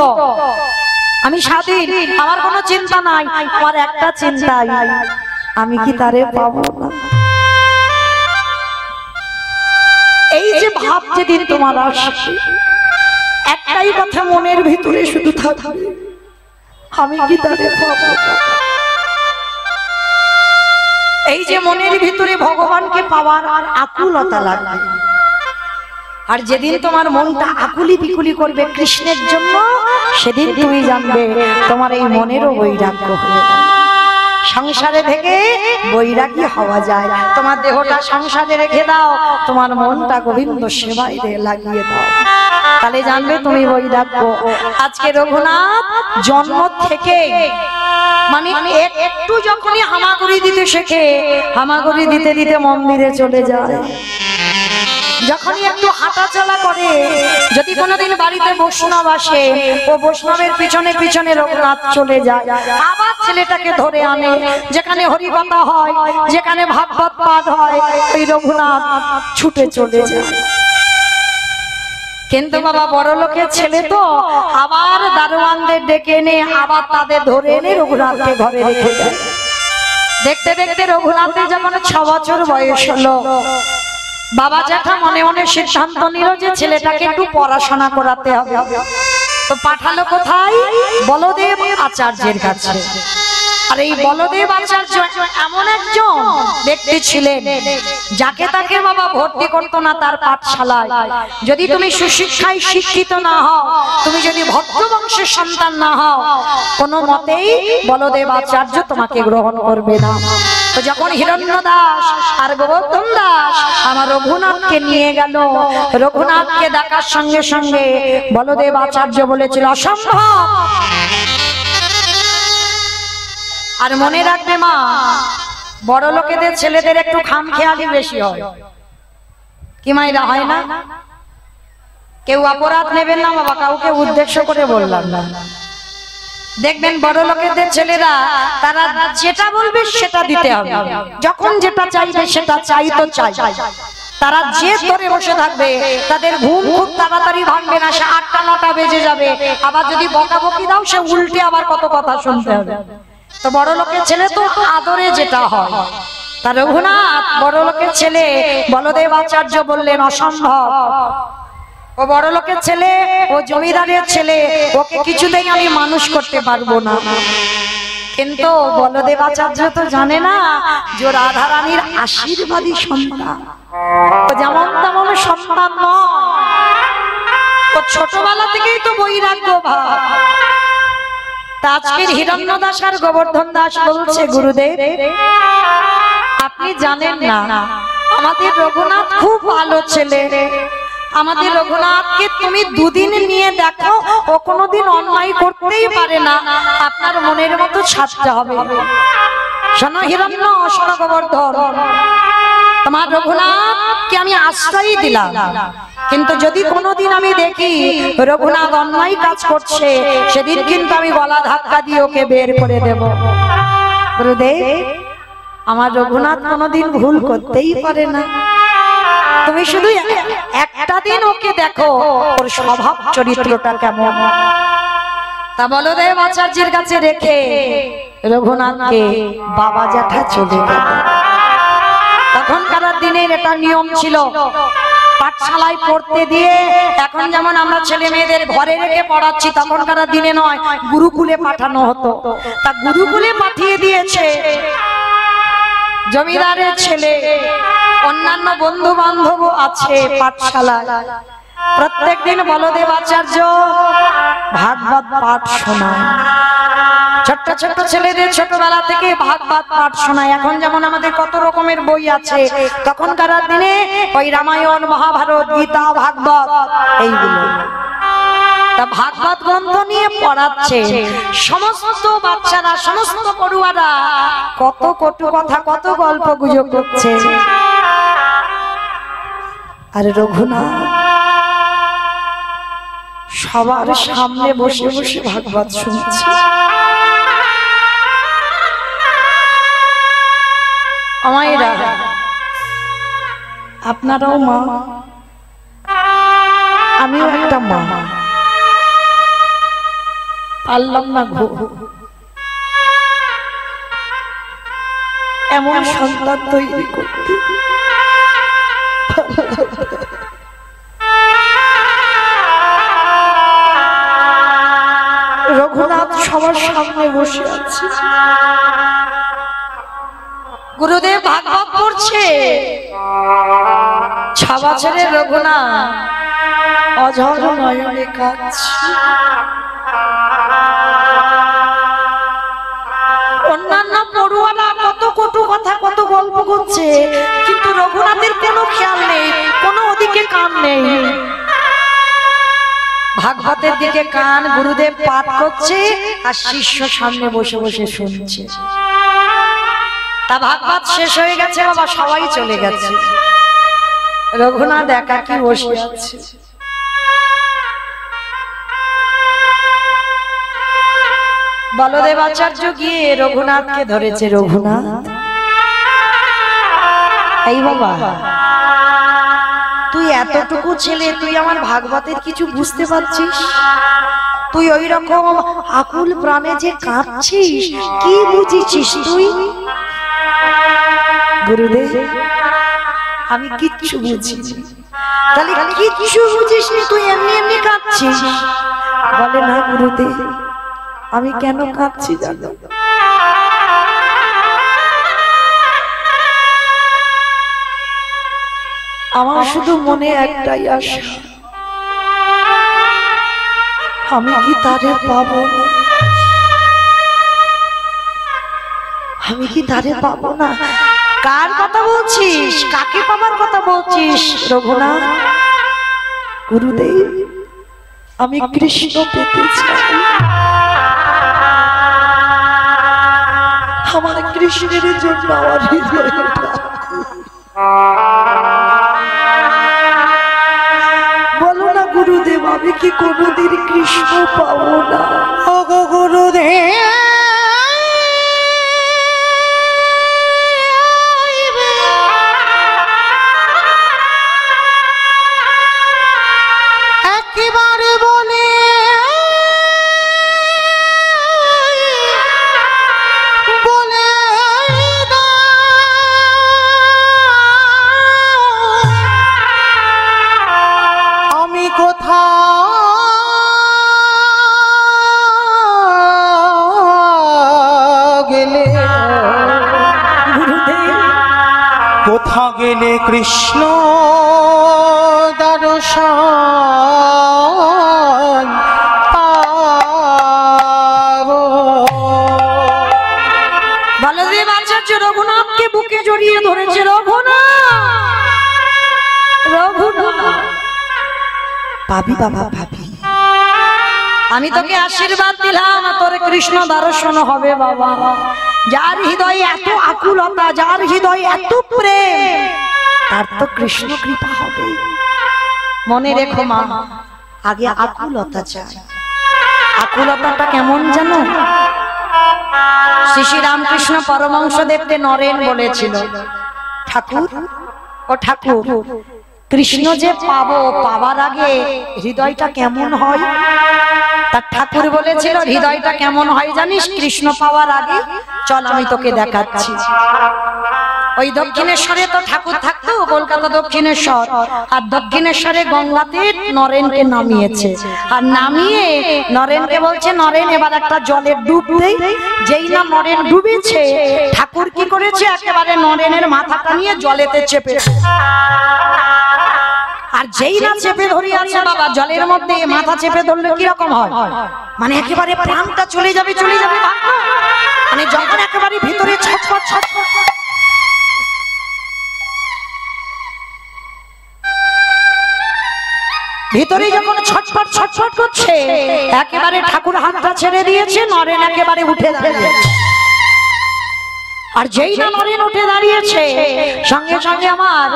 S1: আমি স্বাধীন, আমার কোনো চিন্তা নাই, আমার একটা চিন্তাই আমি কি তারে পাবো না। এই যে ভাব যেদিন তোমার আসবে, একটাই কথা মনের ভিতরে শুধু থাকবে, আমি কি তারে পাবো না। এই যে মনের ভিতরে ভগবানকে পাওয়ার আর আকুলতা লাগবে, আর যেদিন তোমার মনটা আকুলি বিকুলি করবে কৃষ্ণের জন্য, সেদিন তুমি জানবে তোমার এই মনেরও বৈরাগ্য হয়ে যাবে। সংসারে থেকে বৈরাগী হওয়া যায়। তোমার দেহটা সংসারে রেখে দাও, তোমার মনটা গোবিন্দ সেবায় লাগিয়ে দাও, তাহলে জানবে তুমি বৈরাগ্য। আজকে রঘুনাথ জন্ম থেকে মানে একটু যখনই হামাগুড়ি দিতে শেখে, হামাগুড়ি দিতে দিতে মন্দিরে চলে যায়। যখনই একটু হাঁটা চলা করে, যদি কোনোদিন বাড়িতে বৈষ্ণব আসে, ও বৈষ্ণবের পিছনে পিছনে রঘুনাথ চলে যায়, আবার ছেলেটাকে ধরে আনে। যেখানে হরিকথা হয়, যেখানে ভাগবত পাঠ হয়, ওই রঘুনাথ ছুটে চলে যায়। কিন্তু বাবা বড় লোকের ছেলে তো, আবার দারোয়ানদের ডেকে এনে আবার তাদের ধরে এনে রঘুনাথকে ঘরে রেখে দেয়। দেখতে দেখতে রঘুনাথের যখন 6 বছর বয়স হলো, বাবা জ্যাঠা মনে মনে সিদ্ধান্ত নিল যে ছেলেটাকে একটু পড়াশোনা করাতে হবে। তো পাঠালো কোথায়? বলদেব আচার্যের কাছে। আর এই বলদেব আচার্য এমন একজন ব্যক্তি ছিলেন, যাকে তাকে বাবা ভর্তি করতো না তার পাঠশালায়। যদি তুমি সুশিক্ষায় শিক্ষিত না হও, তুমি যদি ভক্ত বংশের সন্তান না হও, কোনো মতেই বলদেব আচার্য তোমাকে গ্রহণ করবে না। তো যখন হিরণ্য দাস আর গোবর্ধন দাস আমার রঘুনাথকে নিয়ে গেল, রঘুনাথকে ডাকার সঙ্গে সঙ্গে বলদেব আচার্য বলেছিল অসম্ভব। আর মনে রাখবে মা, বড় লোকেদের ছেলেদের একটু খামখেয়ালি বেশি হয়, কি মাইরা হয় না? কেউ অপরাধ নেবেন না বাবা, কাউকে উদ্দেশ্য করে বললাম না। দেখবেন বড় লোকেদের ছেলেরা, তারা যেটা বলবে সেটা দিতে হবে, যখন যেটা চাইবে সেটা চাই তো চাই। তারা যে ধরে বসে থাকবে, তাদের ঘুম খুব তাড়াতাড়ি ভাঙবে না, সে 8টা 9টা বেজে যাবে। আবার যদি বকাবকি দাও, সে উল্টে আবার কত কথা শুনতে হবে। তো বড় লোকের ছেলে তো আদরে যেটা হয়। তা রঘুনাথ বড় লোকের ছেলে, বলদেব আচার্য বললেন অসম্ভব। ও বড় লোকের ছেলে, ও জমিদারের ছেলে, ওকে কিছুতেই আমি মানুষ করতে পারবো না। কিন্তু বলদেব আচার্য তো জানে না যে রাধা রানীর আশীর্বাদী সন্তান, ও যেমন তেমন সন্তান নয়। ও ছোটবেলা থেকেই তো বৈরাগ্য ভাব। আজকের হিরণ্য দাস আর গোবর্ধন দাস বলছে, গুরুদেব আপনি জানেন না, আমাদের রঘুনাথ খুব ভালো ছেলে। আমাদের রঘুনাথকে তুমি 2 দিন নিয়ে দেখো, ও কোনোদিন অন্যায় করতেই পারে না। আপনার মনের মতো ছাড়তে হবে। শোনো হিরণ্য, শোনো গোবর্ধন, তোমার রঘুনাথকে আমি আশ্রয় দিলাম, কিন্তু যদি কোনোদিন আমি দেখি রঘুনাথ অন্যায় কাজ করছে, সেদিন কিন্তু আমি গলা ধাক্কা দিয়ে ওকে বের করে দেব। গুরুদেব, আমার রঘুনাথ কোনোদিন ভুল করতেই পারে না, তুমি শুধু একটা দিন ওকে দেখো, ওর স্বভাব চরিত্রটা কেমন। তা বলদেব আচার্যের কাছে রেখে রঘুনাথকে বাবা জ্যাঠা চলে গেল। তখনকার দিনের এটা নিয়ম ছিল, পাঠশালায় পড়তে দিয়ে, এখন যেমন আমরা ছেলে মেয়েদের ঘরে রেখে পড়াচ্ছি, তখনকার দিনে নয়, গুরুকুলে পাঠানো হতো। তা গুরুকুলে পাঠিয়ে দিয়েছে জমিদারের ছেলে, অন্যান্য বন্ধু বান্ধব আছে পাঠশালায়। প্রত্যেকদিন বলদেব আচার্য ভাগবত পাঠ শোনায়। ছোট্ট ছোট্ট ছেলেদের ছোটবেলা থেকে ভাগবত পাঠ শোনায়। এখন যেমন আমাদের কত রকমের বই আছে, তখনকার দিনে ওই রামায়ণ, মহাভারত, গীতা, ভাগবত এইগুলো। তা ভাগবত গ্রন্থ নিয়ে পড়াচ্ছে। সমস্ত বাচ্চারা, সমস্ত পড়ুয়ারা কত কটু কথা, কত গল্প গুজব করছে। আর রঘুনাথ সবার সামনে বসে বসে ভাগবত শুনছে। আমায়রা, আপনারাও মা, আমিও একটা মা। পারলাম না গো, এমন সন্তান তৈরি করতে। রঘুনাথ সবার সামনে বসে আছে, গুরুদেব ভাগবত পড়ছে, ছাবা ছেড়ে রঘুনাথ অঝর নয়নে কাঁদছে। অন্যান্য পড়ুয়ারা কত কটু কথা, কত গল্প করছে, কিন্তু রঘুনাথের কোনো খেয়াল নেই, কোনো ওদিকে কান নেই। ভাগবতের দিকে কান, গুরুদেব পাঠ করছে আর শিষ্য সামনে বসে বসে শুনছে। তা ভাগবত শেষ হয়ে গেছে বাবা, সবাই চলে গেছে, রঘুনাথ একাকী বসে আছে। বলদেব আচার্য গিয়ে রঘুনাথকে ধরেছে, রঘুনাথ এই বাবা, তুই এতটুকু ছেলে, তুই আমার ভাগবতের কিছু বুঝতে পারছিস? তুই ওই রকম আকুল প্রাণে যে কাঁদছিস, কি বুঝিছিস তুই? গুরুদেব আমি কিচ্ছু বুঝিনি। তাহলে কিচ্ছু বুঝিস নি, তুই এমনি এমনি কাঁদছিস? বলে না গুরুদেব, আমি কেন কাঁদছি জানো? আমার শুধু মনে একটাই আশা, আমি কি তারে পাবো না? আমি কি তারে পাবো না? কার কথা বলছিস? কাকে পাবার কথা বলছিস রঘুনাথ? গুরুদেব আমি কৃষ্ণ পেতে চাই, আমার কৃষ্ণের জন্য আমার হৃদয়টা। বলো না গুরুদেব, আমি কি কোনোদিন কৃষ্ণ পাবো না?
S3: ওগো গুরুদেব একেবারে বলে আমি কোথা গেলে, কোথা গেলে কৃষ্ণ দর্শন পাবো?
S1: বলদেব আচার্য রঘুনাথকে বুকে জড়িয়ে ধরেছে, রঘুনাথ রঘুনাথ পাবি বাবা, পাবি। আমি তোকে আশীর্বাদ দিলাম, তোর কৃষ্ণ দর্শন হবে বাবা। যার হৃদয়ে এত আকুলতা, যার হৃদয়ে এত প্রেম, তার তো কৃষ্ণ কৃপা হবে। মনে রেখো মা, আগে আকুলতা চাই। আকুলতাটা কেমন জানো? শ্রী শ্রী রামকৃষ্ণ পরমহংসদেবকে নরেন বলেছিল, ঠাকুর ও ঠাকুর, কৃষ্ণ যে পাবো, পাবার আগে হৃদয়টা কেমন হয়? তার ঠাকুর বলেছিল, হৃদয়টা কেমন হয় জানিস কৃষ্ণ পাওয়ার আগে? চল আমি তোকে দেখাচ্ছি। ওই দক্ষিণেশ্বরে তো ঠাকুর থাকতো, কলকাতা দক্ষিণেশ্বর, আর দক্ষিণেশ্বরে গঙ্গাতে নরেনকে নামিয়েছে, আর নামিয়ে নরেনকে বলছে, নরেন এবার একটা জলের ডুব দেই। যেই না নরেন ডুবেছে, ঠাকুর কি করেছে, একেবারে নরেনের মাথাটা নিয়ে জলেতে চেপে, আর যেই না চেপে ধরিয়াছে বাবা জলের মধ্যে, মাথা চেপে ধরলে কিরকম হয়? মানে একেবারে প্রাণটা চলে যাবে, চলে যাবে। মানে যখন একেবারে ভিতরে ছটফট ছটফট, ভিতরে যখন ছটফট ছটফট করছে, একেবারে ঠাকুর হাতটা ছেড়ে দিয়েছে, নরেন একেবারে উঠে দাঁড়িয়েছে। আর যেই না নরেন উঠে দাঁড়িয়েছে, সঙ্গে সঙ্গে আমার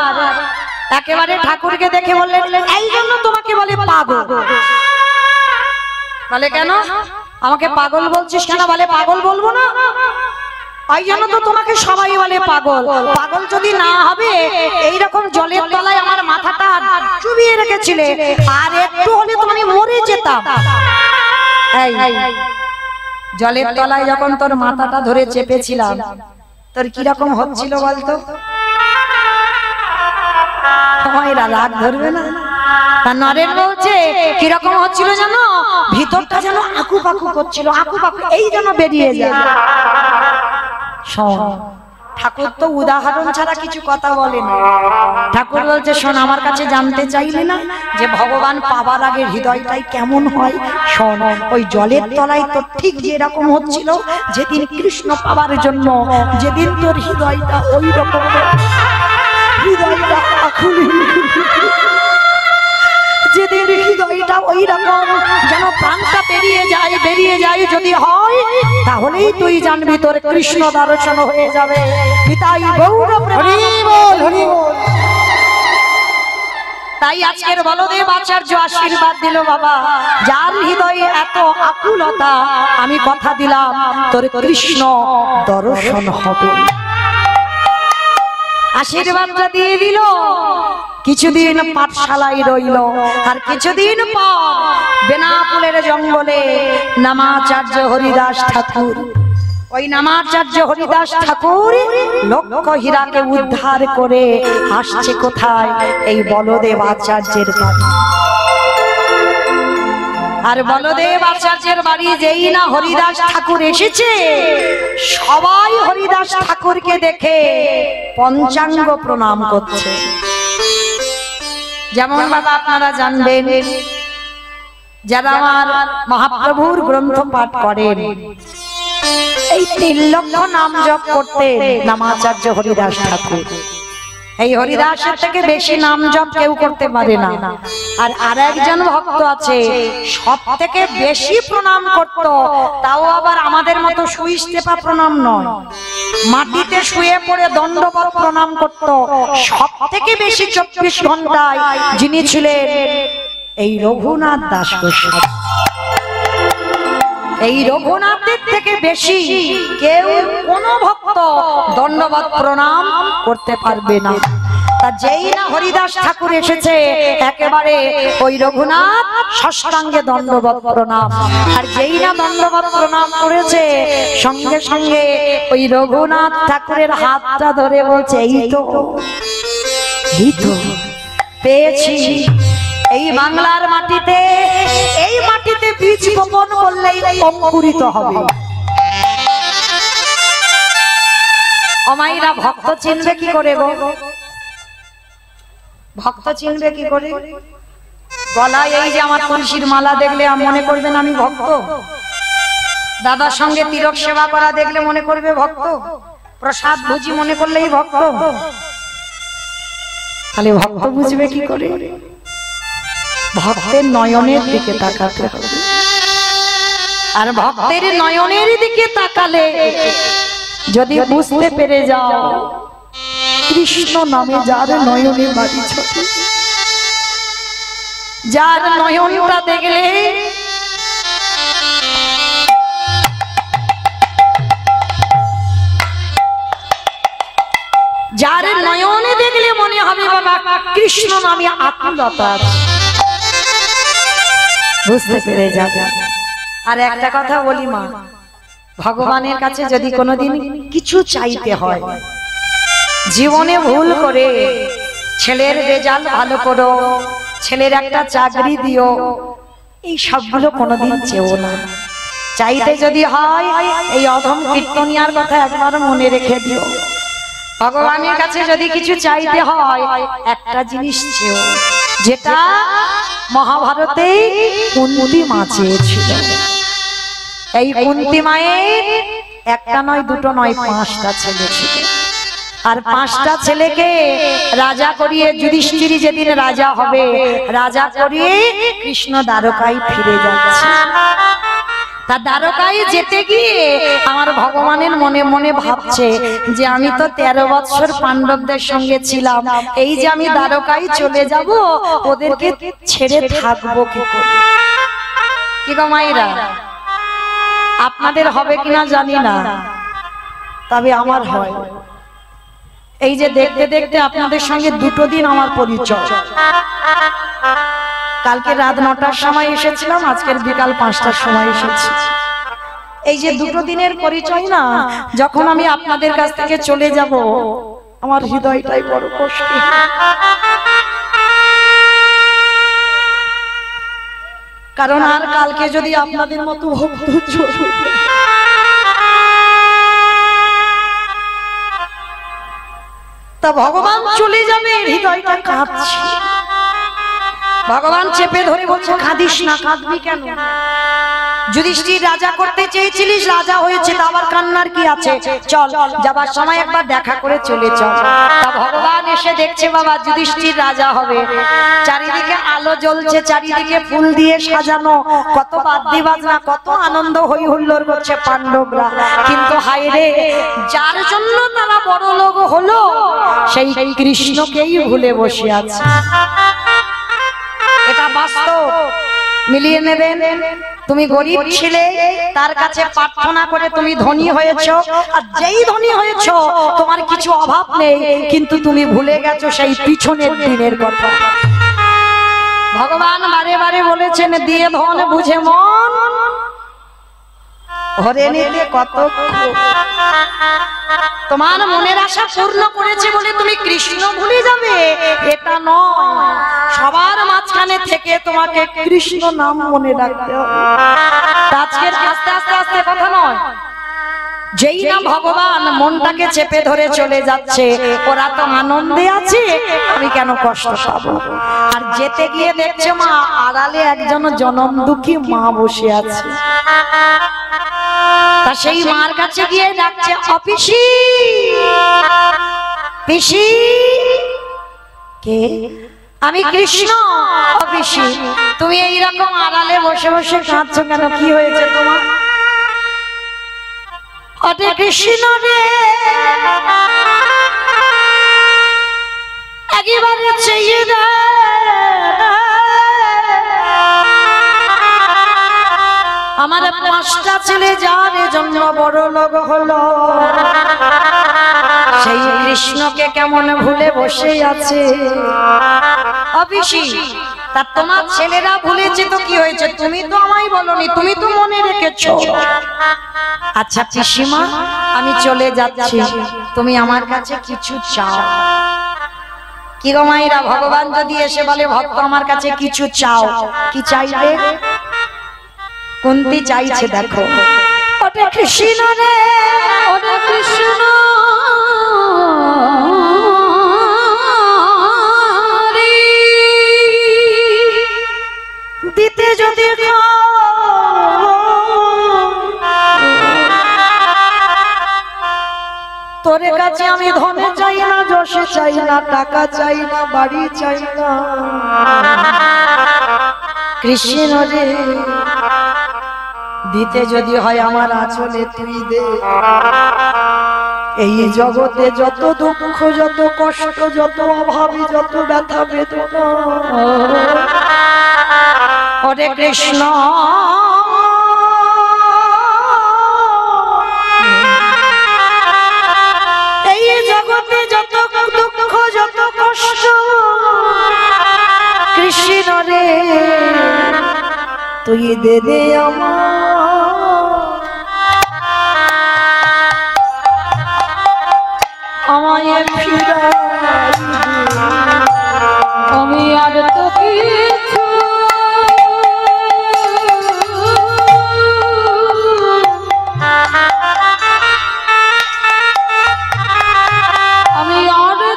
S1: একেবারে ঠাকুরকে দেখে বললেন, এই জন্য তোমাকে বলে পাগল। বলে কেন আমাকে পাগল বলছিস কেন? বলে পাগল বলবো না, ওই জন্য তো তোমাকে সবাই বলে পাগল। পাগল যদি না হবে, এইরকম জলের তলায় আমার মাথাটা চুবিয়ে রেখেছিলে, আর একটু হলে তো আমি মরে যেতাম। জলের তলায় যখন তোর মাথাটা ধরে চেপেছিলাম তোর কিরকম হচ্ছিল বলতো? মায়েরা রাগ ধরবে না? তার নরেন বলছে কিরকম হচ্ছিল জানো? ভিতরটা যেন আকু পাকু করছিল, আকু পাকু এই যেন বেরিয়ে যায়। শোন, ঠাকুর তো উদাহরণ ছাড়া কিছু কথা বলেন। ঠাকুর বলছে শোন, আমার কাছে জানতে চাইলে না যে ভগবান পাবার আগে হৃদয়টাই কেমন হয়? শোন, ওই জলের তলায় তোর ঠিক যেরকম হচ্ছিল যেদিন কৃষ্ণ পাবার জন্য, যেদিন তোর হৃদয়টা ওই রকম, হৃদয়টা আকুলি, যেদিন হৃদয়টা ওই রকম যেন প্রাণটা বেরিয়ে যায় যদি হয়, তাহলেই তুই জানবি তোর কৃষ্ণ দর্শন হয়ে যাবে। পিতাই গৌর
S3: হরি বল, হরি বল।
S1: তাই আজকের বলদেব আচার্য আশীর্বাদ দিল, বাবা যার হৃদয়ে এত আকুলতা, আমি কথা দিলাম তোর কৃষ্ণ দর্শন হবে। আশীর্বাদটা দিয়ে দিল। কিছুদিন পাঠশালায় রইল, আর কিছুদিন পর বেনাপুলের জঙ্গলে নামাচার্য হরিদাস ঠাকুর, ওই নামাচার্য হরিদাস ঠাকুর লক্ষ হীরাকে উদ্ধার করে আসছে কোথায়? এই বলদেব আচার্যের বাড়ি। আর বলদেব আচার্যের বাড়ি যেই না হরিদাস ঠাকুর এসেছে, সবাই হরিদাস ঠাকুরকে দেখে পঞ্চাঙ্গ প্রণাম করছে। যেমন বাবা আপনারা জানবেন, যারা আমার মহাপ্রভুর গ্রন্থ পাঠ করেন, এই 3 লক্ষ নাম জপ করতে নামাচার্য হরিদাস ঠাকুর। এই হরিদাসের থেকে বেশি নাম জপ কেউ করতে পারে না। আর একজন ভক্ত আছে সব থেকে বেশি প্রণাম করত, তাও আবার আমাদের মতো সুইস্টেপা প্রণাম নয়, মাটিতে শুয়ে পড়ে দণ্ডবত প্রণাম করত সব থেকে বেশি 24 ঘন্টায়। যিনি ছিলেন এই রঘুনাথ দাস গোস্বামী। এই রঘুনাথের থেকে বেশি কেউ কোন ভক্ত দণ্ডবত প্রণাম করতে পারবে না। তা যেই না হরিদাস ঠাকুর এসেছে, একেবারে ওই রঘুনাথ ষষ্ঠাঙ্গে দণ্ডবত প্রণাম। আর যেই না দণ্ডবত প্রণাম করেছে, সঙ্গে সঙ্গে ওই রঘুনাথ ঠাকুরের হাতটা ধরে বলছে এই তো পেয়েছি। এই বাংলার মাটিতে, এই মাটিতে বীজ বপন করলেই অঙ্কুরিত হবে। অমাইরা ভক্ত চিনবে কি করে গো? ভক্ত চিনবে কি করে? গলায় এই যে আমার তুলসীর মালা দেখলে মনে করবেন আমি ভক্ত। দাদার সঙ্গে তিলক সেবা করা দেখলে মনে করবে ভক্ত। প্রসাদ ভুজি মনে করলেই ভক্ত। তাহলে ভক্ত বুঝবে কি করে? ভক্তের নয়নের দিকে তাকাতে হবে। আর ভক্তের নয়নের দিকে তাকালে যদি বুঝতে পেরে যাও কৃষ্ণ নামে যার নয়নে বাড়ি ছোটে, যার নয়নটা দেখলে যার নয়নে দেখলে মনে হবে বাবা কৃষ্ণ নামে আকুলতা আছে, বুঝতে পেরে যাবে। আর একটা কথা বলি মা, ভগবানের কাছে যদি কোনোদিন কিছু চাইতে হয়, জীবনে ভুল করে ছেলের রেজাল্ট ভালো করো, ছেলের একটা চাকরি দিও, এই সবগুলো কোনোদিন চেও না। চাইতে যদি হয় এই অধম কীর্তনিয়ার কথা একবার মনে রেখে দিও। ভগবানের কাছে যদি কিছু চাইতে হয় একটা জিনিস চেও, যেটা মহাভারতে কুন্তি মা চেয়েছিল। এই কুন্তি মায়ের একটা নয়, দুটো নয়, 5টা ছেলে ছিল। আর 5টা ছেলেকে রাজা করিয়ে, যুধিষ্ঠির যেদিন রাজা হবে, রাজা করিয়ে কৃষ্ণ দ্বারকায় ফিরে যাচ্ছে। তা দ্বারকায় যেতে গিয়ে আমার ভগবানের মনে মনে ভাবছে যে আমি তো 13 বৎসর পাণ্ডবদের সঙ্গে ছিলাম, এই যে আমি দ্বারকায় চলে যাব, ওদেরকে ছেড়ে থাকবো কি করে? কি গো মায়েরা, আপনাদের হবে কিনা জানি না, তবে আমার হয়। এই যে দেখতে দেখতে আপনাদের সঙ্গে 2 দিন আমার পরিচয়। কালকে রাত 9টার সময় এসেছিলাম, আজকের বিকাল 5টার সময় এসেছি। এই যে দুটো দিনের পরিচয় না, যখন আমি আপনাদের কাছ থেকে চলে যাব আমার হৃদয়টাই বড় কষ্ট। কারণ আর কালকে যদি আপনাদের মতো ভক্ত তা ভগবান চলে যাবে, হৃদয়টা কাঁদছে। ভগবান চেপে ধরে বলছে কাঁদিস না। কাঁদবি কেন? যুধিষ্ঠির রাজা করতে চেয়েছিলিস, রাজা হয়েছে, তা আবার কান্নার কি আছে? চল, যাবার সময় একবার দেখা করে চলে চল। তা ভগবান এসে দেখছে বাবা যুধিষ্ঠির রাজা হবে, চারিদিকে আলো জ্বলছে, চারিদিকে ফুল দিয়ে সাজানো, কত বাদ্যি বাজনা, কত আনন্দ হই হুল্লোড় করছে পাণ্ডবরা। কিন্তু হায় রে, যার জন্য তারা বড় লোক হলো সেই কৃষ্ণকেই ভুলে বসে আছে। এটা বাস্তব, মিলিয়ে নেবেন। তুমি গরিব ছিলে, তার কাছে প্রার্থনা করে তুমি ধনী হয়েছো, আর যেই ধনী হয়েছো তোমার কিছু অভাব নেই, কিন্তু তুমি ভুলে গেছো সেই পিছনের দিনের কথা। ভগবান বারে বারে বলেছেন দিয়ে ধন বুঝে মন ভরে নিতে কত। তোমার মনের আশা পূর্ণ করেছে বলে তুমি কৃষ্ণ ভুলে যাবে, এটা নয়। সবার মাঝখানে থেকে তোমাকে কৃষ্ণ নাম মনে রাখতে হবে। আজকের আস্তে আস্তে আস্তে কথা নয়, যেই না ভগবান মনটাকে চেপে ধরে চলে যাচ্ছে, ওরা তো আনন্দে আছে, আমি কেন কষ্ট পাবো? আর যেতে গিয়ে দেখছে মা আড়ালে একজন জনম দুঃখী মা বসে আছে। তা সেই মার কাছে গিয়ে ডাকছে অপিসি, পিসি। কে? আমি কৃষ্ণ। অপিসি, তুমি এইরকম আড়ালে বসে বসে কাঁদছো কেন? কি হয়েছে তোমার? হরে কৃষ্ণ রে, একেবারে চেয়ে রে, আমার 5টা ছেলে যার জন্য বড় লোক হলো, সেই কৃষ্ণকে কেমন ভুলে বসে আছে। অপিসি, তা তোমার ছেলেরা ভুলেছে তো কি হয়েছে? তুমি তো আমায় বলনি, তুমি তো মনে রেখেছো। আচ্ছা পিসিমা, আমি চলে যাচ্ছি, তুমি আমার কাছে কিছু চাও। কি গো মায়েরা, ভগবান যদি এসে বলে ভক্ত আমার কাছে কিছু চাও, কি চাইবে? কুন্তি চাইছে, দেখো ওটা কৃষ্ণ রে, ওটা কৃষ্ণ দিতে যদি তোর কাছে আমি ধনে চাই না, যশে চাই না, টাকা চাই না, বাড়ি চাই না। কৃষ্ণ রে, দিতে যদি হয় আমার আঁচলে তুই দে। এই জগতে যত দুঃখ, যত কষ্ট, যত অভাবী, যত ব্যথা বেদনা, হরে কৃষ্ণ এই জগতে যত দুঃখ, যত কষ্ট, কৃষ্ণ রে তুই দে দে আমায় ফিরাই দে।
S2: আমি আর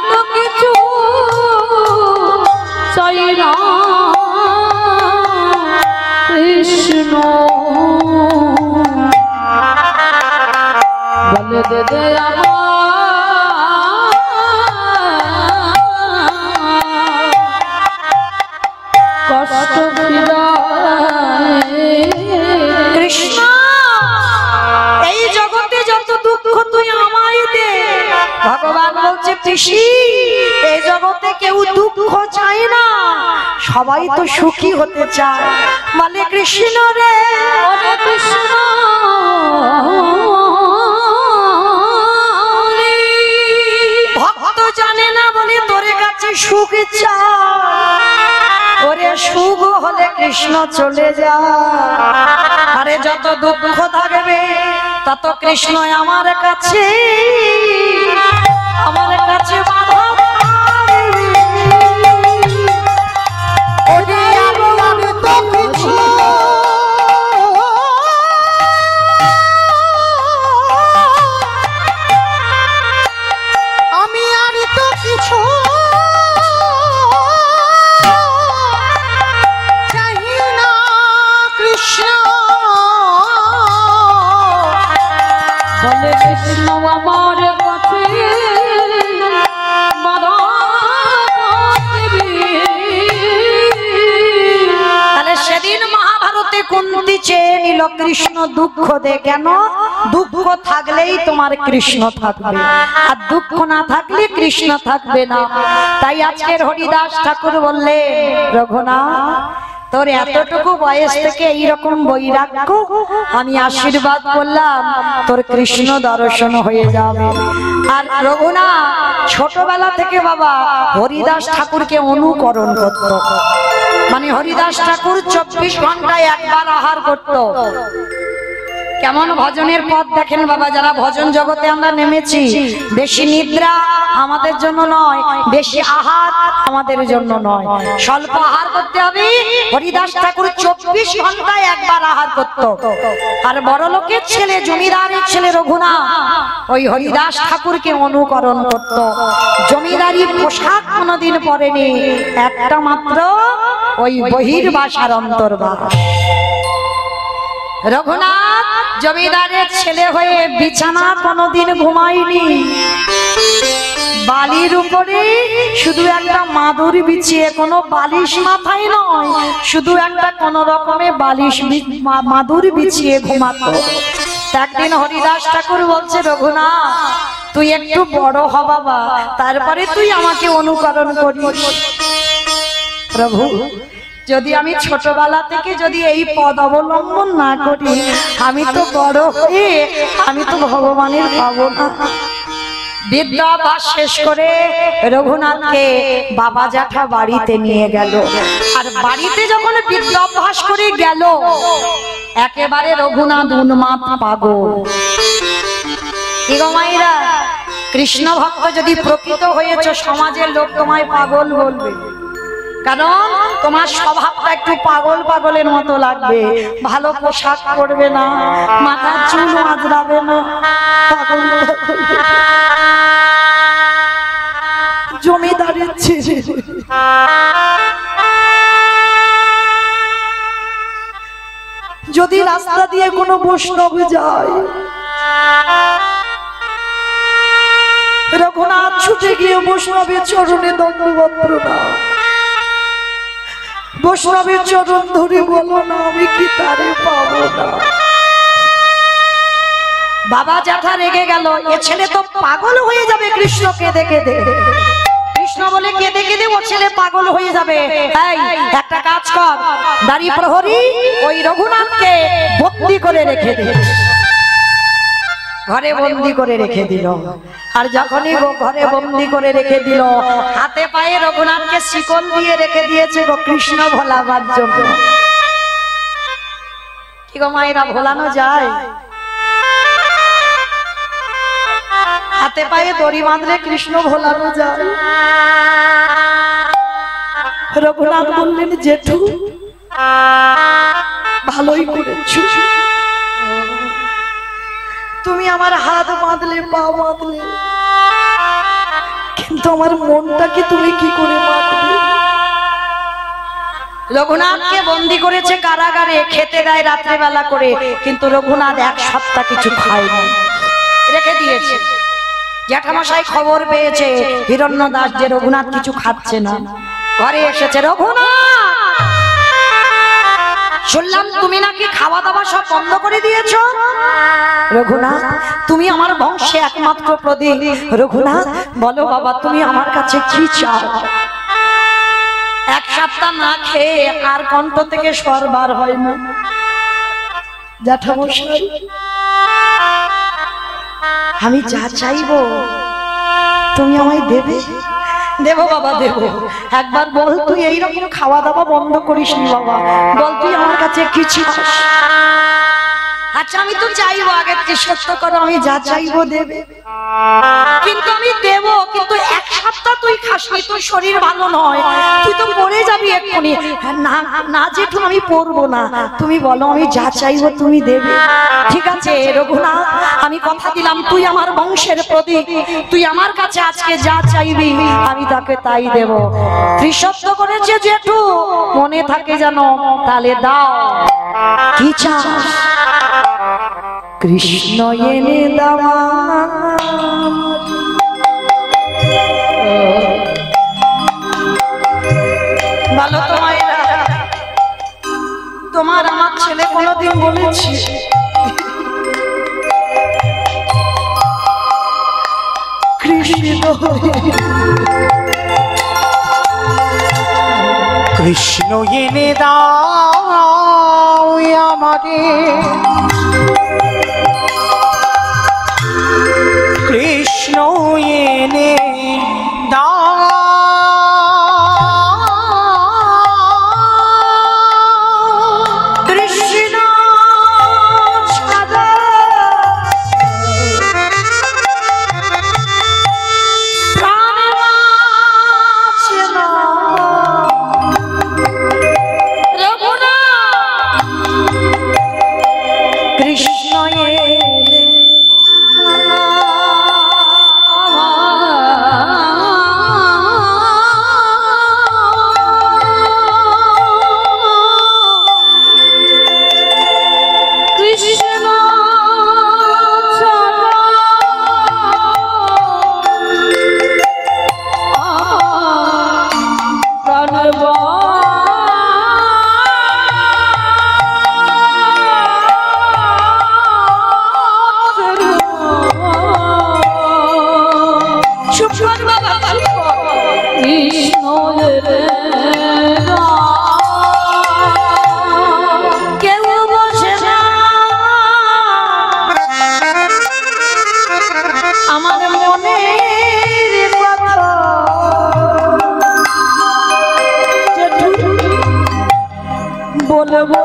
S2: তো কিছু চাই না কৃষ্ণ, বলে দে দে কষ্ট
S1: কৃষ্ণ। এই জগতে যত দুঃখ তুই আমায় দে। ভগবান বলছে পিসি, এই জগতে কেউ দুঃখ চায় না, সবাই তো সুখী হতে চায়। বলে কৃষ্ণ রে,
S2: কৃষ্ণ
S1: ভক্ত জানে না বলে তোর কাছে সুখ চায়। ওরে সুখ হলে কৃষ্ণ চলে যায়, আরে যত দুঃখ থাকবে তত কৃষ্ণ আমার কাছে বাধা
S3: ওরে আমি তো কিছু আমি আর তো কিছু চাই না কৃষ্ণ
S2: বলে কৃষ্ণ আমার কাছে বাধা দেবে।
S1: তাহলে সেদিন মহাভারতে কুন্তি চেয়ে নিল কৃষ্ণ দুঃখ দে। কেন? দুঃখ থাকলেই তোমার কৃষ্ণ থাকবে, আর দুঃখ না থাকলে কৃষ্ণ থাকবে না। তাই আজকের হরিদাস ঠাকুর বললে, রঘুনাথ তোর এতটুকু বয়স থেকে এইরকম বৈরাগ্য, আমি আশীর্বাদ করলাম তোর কৃষ্ণ দর্শন হয়ে যাবে। আর রঘুনাথ ছোটবেলা থেকে বাবা হরিদাস ঠাকুরকে অনুকরণ করত। মানে হরিদাস ঠাকুর 24 ঘন্টায় একবার আহার করত। কেমন ভজনের পথ দেখেন বাবা, যারা ভজন জগতে আমরা নেমেছি, বেশি নিদ্রা আমাদের জন্য নয়, বেশি আহার আমাদের জন্য নয়, স্বল্প আহার করতে হবে। হরিদাস ঠাকুর 24 ঘন্টায় একবার আহার করত। আর বড় লোকের ছেলে, জমিদারের ছেলে রঘুনাথ ওই হরিদাস ঠাকুরকে অনুকরণ করত। জমিদারি পোশাক কোনোদিন পরেনি, একটা মাত্র ওই বহির্বাসার অন্তর্বাস। রঘুনাথ জমিদারের ছেলে হয়ে বিছানা কোনোদিন ঘুমায়নি, বালির উপরে শুধু একটা মাদুর বিছিয়ে, কোনো বালিশ মাথায় নয়, শুধু একটা কোন রকমে বালিশ মাদুর বিছিয়ে ঘুমাতো। একদিন হরিদাস ঠাকুর বলছে, রঘুনাথ তুই একটু বড় হ বাবা, তারপরে তুই আমাকে অনুকরণ করিস। প্রভু যদি আমি ছোটবেলা থেকে যদি এই পদ অবলম্বন না করি, আমি তো বড় হয়ে আমি তো ভগবানের পাবো না। বিদ্যাভ্যাস শেষ করে রঘুনাথকে বাবা জ্যাঠা বাড়িতে নিয়ে গেল। আর বাড়িতে যখন বিদ্যাভ্যাস করে গেল, একেবারে রঘুনাথ উন্মাদ পাগল। কি গো মায়েরা, কৃষ্ণ ভক্ত যদি প্রকৃত হয়েছ, সমাজের লোক তোমায় পাগল বলবে, কারণ তোমার স্বভাবটা একটু পাগল পাগলের মতো লাগবে। ভালো পোশাক পরবে না, মাথার চুল আঁচড়াবে না, পাগল জমিদারের ছেলে। যদি রাস্তা দিয়ে কোনো বৈষ্ণব যায়, রঘুনাথ ছুটে গিয়ে বৈষ্ণবের চরণে দণ্ডবত প্রণাম। বৈষ্ণবের চরণ ধরে বলো না, আমি কি তারে পাবো না। বাবা জ্যাঠা রেগে গেল, এ ছেলে তো পাগল হয়ে যাবে কৃষ্ণকে দেখে দেখে। কৃষ্ণ বলে কেঁদে কেঁদে ও ছেলে পাগল হয়ে যাবে। এই একটা কাজ কর, দাঁড়ি প্রহরী ওই রঘুনাথকে বন্দি করে রেখে দে। ঘরে বন্দি করে রেখে দিল। আর যখনই ঘরে বন্দি করে রেখে দিল, হাতে পায়ে রঘুনাথকে শিকল দিয়ে রেখে দিয়েছে গো কৃষ্ণ ভোলাবার জন্য। কি গো মায়েরা, ভোলানো যায়? হাতে পায়ে দড়ি বাঁধলে কৃষ্ণ ভোলানো যায়? রঘুনাথ বললেন, জেঠু ভালোই করেছো, তুমি আমার হাত বাঁধলে, পা বাঁধলে, কিন্তু আমার মনটাকে তুমি কি করে বাঁধলে? রঘুনাথকে বন্দি করেছে কারাগারে, খেতে দেয় রাত্রেবেলা করে, কিন্তু রঘুনাথ এক সপ্তাহ কিছু খায়নি, রেখে দিয়েছে। জ্যাঠামশাই খবর পেয়েছে হিরণ্যদাস যে রঘুনাথ কিছু খাচ্ছে না, ঘরে এসেছে। রঘুনাথ, শুনলাম তুমি নাকি খাওয়া দাওয়া সব বন্ধ করে দিয়েছো। রঘুনাথ, তুমি আমার বংশে একমাত্র প্রদীপ। রঘুনাথ বলো বাবা, তুমি আমার কাছে কি চাও? এক সপ্তাহ না খেয়ে আর কণ্ঠ থেকে স্বর বার হয় না। জ্যাঠামশাই, আমি যা চাইবো তুমি আমায় দেবে? দেবো বাবা, দেবো। একবার বল, তুই এইরকম খাওয়া দাওয়া বন্ধ করিস নি বাবা, বল তুই আমার কাছে কি চাস? আচ্ছা আমি তো চাইবো, আগে থেকে সত্য করো, আমি যা চাইবো দেবে, কিন্তু আমি দেব, কিন্তু এক সপ্তাহ তুই খাসনি, তোর শরীর ভালো নয়, তুই তো মরে যাবি এক্ষুনি। না না জেঠু, আমি পড়বো না, তুমি বলো আমি যা চাইবো তুমি দেবে। ঠিক আছে রঘুনাথ, আমি কথা দিলাম, তুই আমার বংশের প্রতীক, তুই আমার কাছে আজকে যা চাইবি আমি তাকে তাই দেব। ত্রিসত্য করেছে জেঠু, মনে থাকে যেন, তাহলে দাও। কি চাস? কৃষ্ণ এনে দাও। ভালো তো মায়েরা, তোমার আমার ছেলে কোনোদিন বলেছি
S3: কৃষ্ণ এনে দাও আমাদের, কৃষ্ণ এনে দাও,
S1: কৃষ্ণ ছাড়া প্রাণ বাঁচে না। রঘুনাথ, কৃষ্ণ এনে বলবো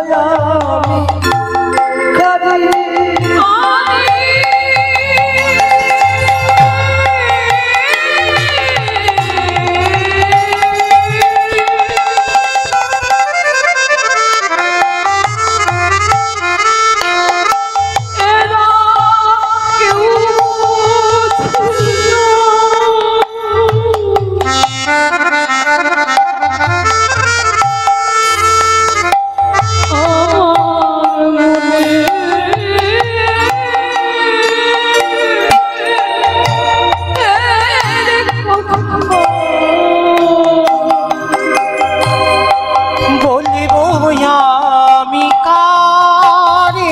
S1: আমি কবি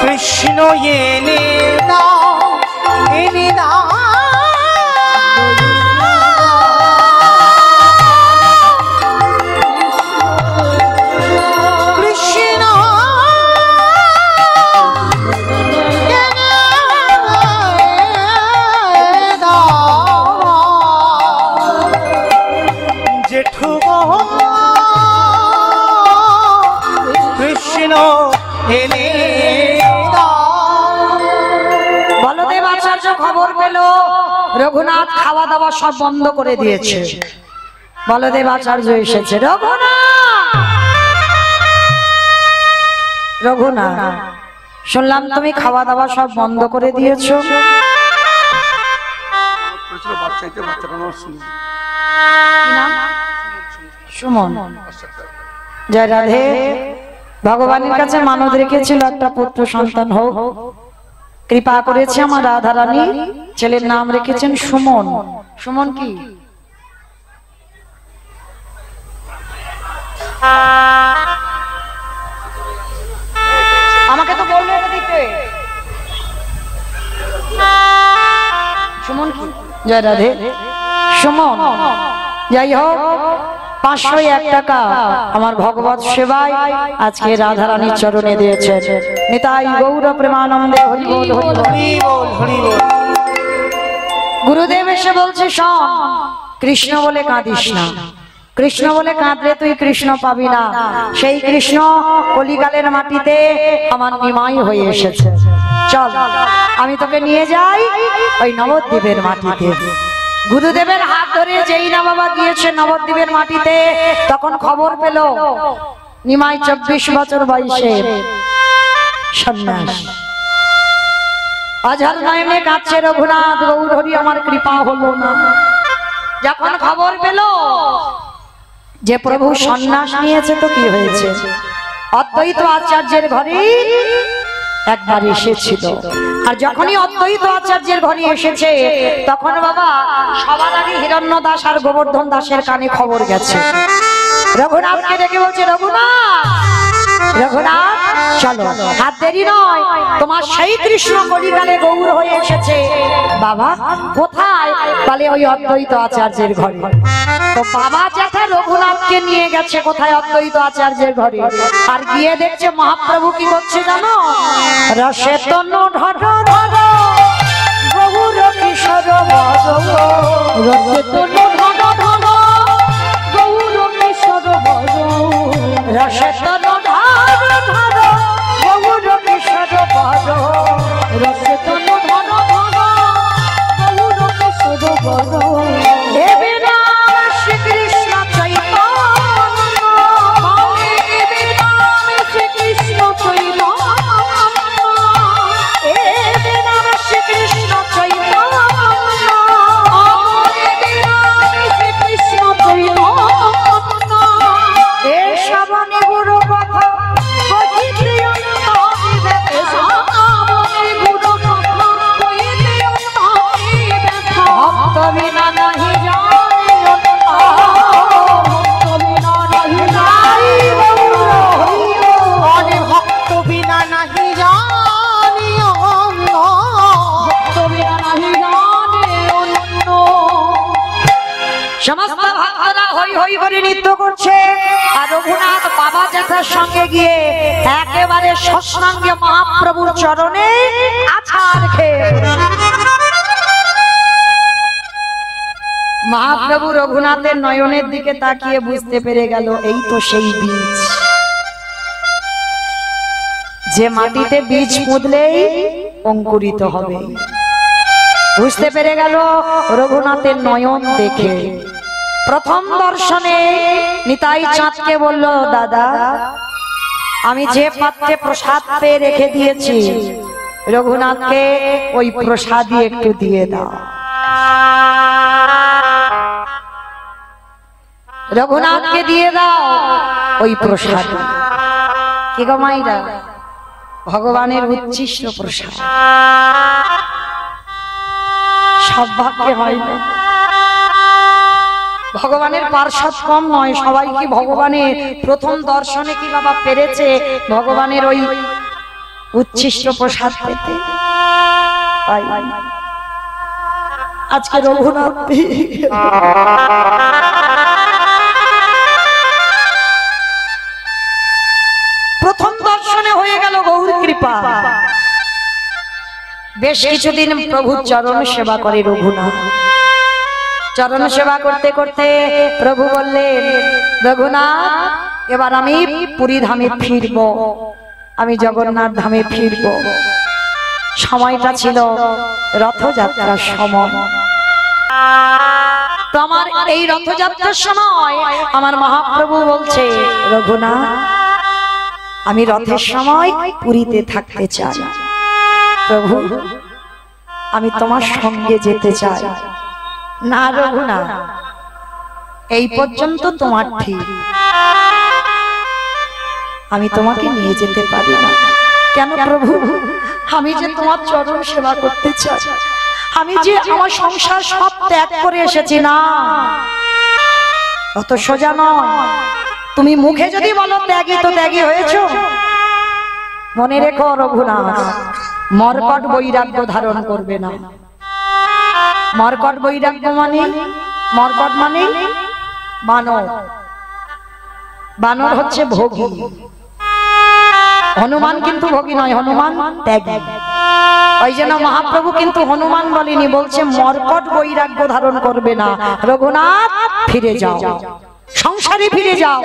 S3: কৃষ্ণ এনে দাও, এনে দাও, কৃষ্ণ জেঠু কৃষ্ণ এনে
S1: খবর পেল রঘুনাথ খাওয়া দাওয়া সব বন্ধ করে দিয়েছে। বলদেব আচার্য এসেছে। রঘুনাথ, শুনলাম তুমি খাওয়া দাওয়া সব বন্ধ করে দিয়েছো। সুমন। জয় রাধে। ভগবানের কাছে মানত রেখেছিল একটা পুত্র সন্তান হোক, কৃপা করেছে আমার রাধা রানী, ছেলের নাম রেখেছেন সুমন। সুমন কি? আমাকে তো বললো এটা দিতে। সুমন কি? জয় রাধে। সুমন, যাই হোক 501 টাকা আমার ভগবত সেবায় আজকে রাধা রানীর চরণে দিয়েছেন। নিতাই গৌর প্রেমানন্দে হরি বল হরি বল হরি বল। গুরুদেব এসে বলছে শোন, কৃষ্ণ বলে কাঁদিস না, কৃষ্ণ বলে কাঁদলে তুই কৃষ্ণ পাবি না, সেই কৃষ্ণ কলিকালের মাটিতে আমার নিমাই হয়ে এসেছে। চল আমি তোকে নিয়ে যাই ওই নবদ্বীপের মাটিতে। গুরুদেবের হাত ধরে যেই না বাবা গিয়েছে নবদ্বীপের মাটিতে, তখন খবর পেল নিমাই 24 বছর বয়সে সন্ন্যাস। আজহাল নয়নে কাঁদছে রঘুনাথ, গৌর হরি আমার কৃপা হলো না। যখন খবর পেল যে প্রভু সন্ন্যাস নিয়েছে তো কি হয়েছে, অদ্বৈত আচার্যের ঘরে একবার এসেছিল। আর যখনই অদ্বৈত আচার্যের ঘরে এসেছে তখন বাবা সবার আগে হিরণ্য দাস আর গোবর্ধন দাসের কানে খবর গেছে। রঘুনাথকে ডেকে বলছে, রঘুনাথ রঘুনাথ চলো, হাত দেরি নয়, তোমার সেই কৃষ্ণ কলিকালে গৌর হয়ে এসেছে। বাবা কোথায়? বলে ওই অদ্বৈত আচার্যের ঘরে। তো বাবা জ্যাঠা রঘুনাথকে নিয়ে গেছে কোথায়? অদ্বৈত আচার্যের ঘরে। আর গিয়ে দেখছে মহাপ্রভু কি করছে জানো? রসে তনু ঢঢ ঢঢ গৌর কিশোর বর, রসে তনু ঢঢ ঢঢ গৌর কিশোর বর, রসে তনু ঢঢ ঢঢ গৌর কিশোর বর, রসে তনু ঢঢ ঢঢ গৌর কিশোর বর। দেবে নাম শ্রীকৃষ্ণ চৈতন্য, দেবে নাম শ্রীকৃষ্ণ চৈতন্য, দেবে নাম শ্রীকৃষ্ণ চৈতন্য, দেবে নাম শ্রীকৃষ্ণ চৈতন্য। এ শ্রাবণে গুরু কথা কহিতে অন্নবিবে, শ্রাবণে গুরু কথা কহিতে অন্নবিবে, ভক্ত বিনা নাহি জানে ভক্ত বিনা নাহি জানি
S3: অনেক ভক্ত বিনা নাহি জানি অন্য,
S1: ভক্ত বিনা নাহি জানে অন্য। সমস্ত ভক্তরা হই হই করে নৃত্য করছে আর রঘুনাথ বাবা জ্যাঠার সঙ্গে গিয়ে একেবারে সৎসঙ্গে মহাপ্রভুর চরণে আছাড় খেয়ে মহাপ্রভু রঘুনাথের নয়নের দিকে তাকিয়ে বুঝতে পেরে গেল এই তো সেই বীজ, যে মাটিতে বীজ পুঁতলেই অঙ্কুরিত হবে। বুঝতে পেরে গেল রঘুনাথের নয়ন দেখে। প্রথম দর্শনে নিতাই চাঁদকে বলল, দাদা আমি যে পাত্রে প্রসাদ পেয়ে রেখে দিয়েছি রঘুনাথকে ওই প্রসাদই একটু দিয়ে দাও। রঘুনাথকে দিয়ে দাও ওই প্রসাদ। কি গো মাইরা, ভগবানের উচ্ছিষ্ট প্রসাদ সব ভাগ্যে হয় না। ভগবানের পার্শ্বদ কম নয়, সবাই কি ভগবানের প্রথম দর্শনে কি বাবা পেরেছে ভগবানের ওই উচ্ছিষ্ট প্রসাদ পেতে? আজকে রঘুনাথ প্রথম দর্শনে হয়ে গেল গৌর কৃপা। বেশ কিছুদিন প্রভুর চরণ সেবা করে রঘুনাথ। চরণ সেবা করতে করতে প্রভু বললেন, রঘুনাথ এবার আমি পুরী ধামে ফিরব, আমি জগন্নাথ ধামে ফিরব। সময়টা ছিল রথযাত্রার সময়। তো আমার এই রথযাত্রার সময় আমার মহাপ্রভু বলছে, রঘুনাথ আমি রথের সময় পুরীতে থাকতে চাই। প্রভু আমি তোমার সঙ্গে যেতে চাই। না রঘুনাথ এই পর্যন্ত তোমার ঠিক, আমি তোমাকে নিয়ে যেতে পারি না। কেন প্রভু? আমি যে তোমার চরণ সেবা করতে চাই, আমি যে আমার সংসার সব ত্যাগ করে এসেছি। না অত সোজা নয়। তুমি মুখে যদি বলো ত্যাগী, তো ত্যাগী হয়েছো। মনে রেখো রঘুনাথ মর্কট বৈরাগ্য ধারণ করবে না। মর্কট বৈরাগ্য মানে, মর্কট মানে বানর। বানর হচ্ছে ভোগী। হনুমান কিন্তু ভোগী নয়, হনুমান ত্যাগী। ওই জন্য মহাপ্রভু কিন্তু হনুমান বলেনি, বলছে মর্কট বৈরাগ্য ধারণ করবে না, রঘুনাথ ফিরে যাও। সংসারে ফিরে যাও।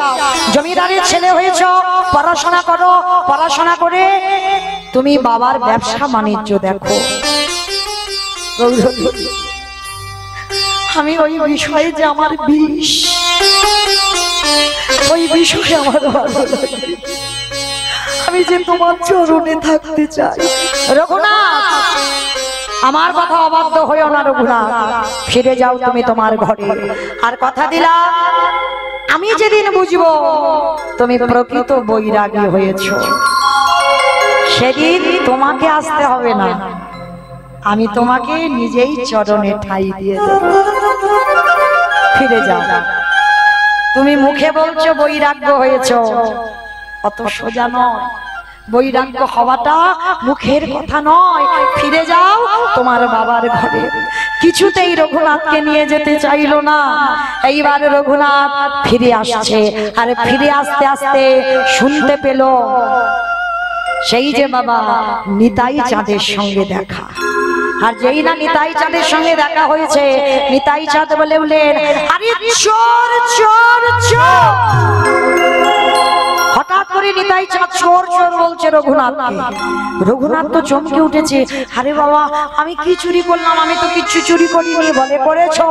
S1: জমিদারের ছেলে হয়েছো, পড়াশোনা করো, পড়াশোনা করে তুমি বাবার ব্যবসা বাণিজ্য দেখো। আমি ওই বিষয়ে যে আমার বিষ, ওই বিষয়ে আমার ভালো লাগে। আমি যে তোমার চরণে থাকতে চাই। রঘুনাথ, আমার কথা অবাধ্য হইও না রঘুনাথ, ফিরে যাও তুমি তোমার ঘরে। আর কথা দিলাম, আমি যেদিন বুঝবো তুমি প্রকৃত বৈরাগী হয়েছ, সেদিন তোমাকে আসতে হবে না, আমি তোমাকে নিজেই চরণে ঠাই দিয়ে দেব। ফিরে যাও। তুমি মুখে বলছো বৈরাগ্য হয়েছ, অত সোজা নয়। বৈরাগ্য হওয়াটা মুখের কথা নয়। ফিরে যাও তোমার বাবার ঘরে। কিছুতেই রঘুনাথকে নিয়ে যেতে চাইলো না। এইবার রঘুনাথ ফিরে আসছে, আর ফিরে আসতে আসতে শুনতে পেল সেই যে বাবা নিতাই চাঁদের সঙ্গে দেখা। আর যেই না নিতাই চাঁদের সঙ্গে দেখা হয়েছে, নিতাই চাঁদ বলে উঠলেন, আরে চোর চোর চোর। হঠাৎ করে নিতাই চাঁদ চোর চোর বলছে রঘুনাথকে। রঘুনাথ তো চমকে উঠেছে, আরে বাবা আমি কি চুরি করলাম? আমি তো কিচ্ছু চুরি করিনি। বলে করেছো,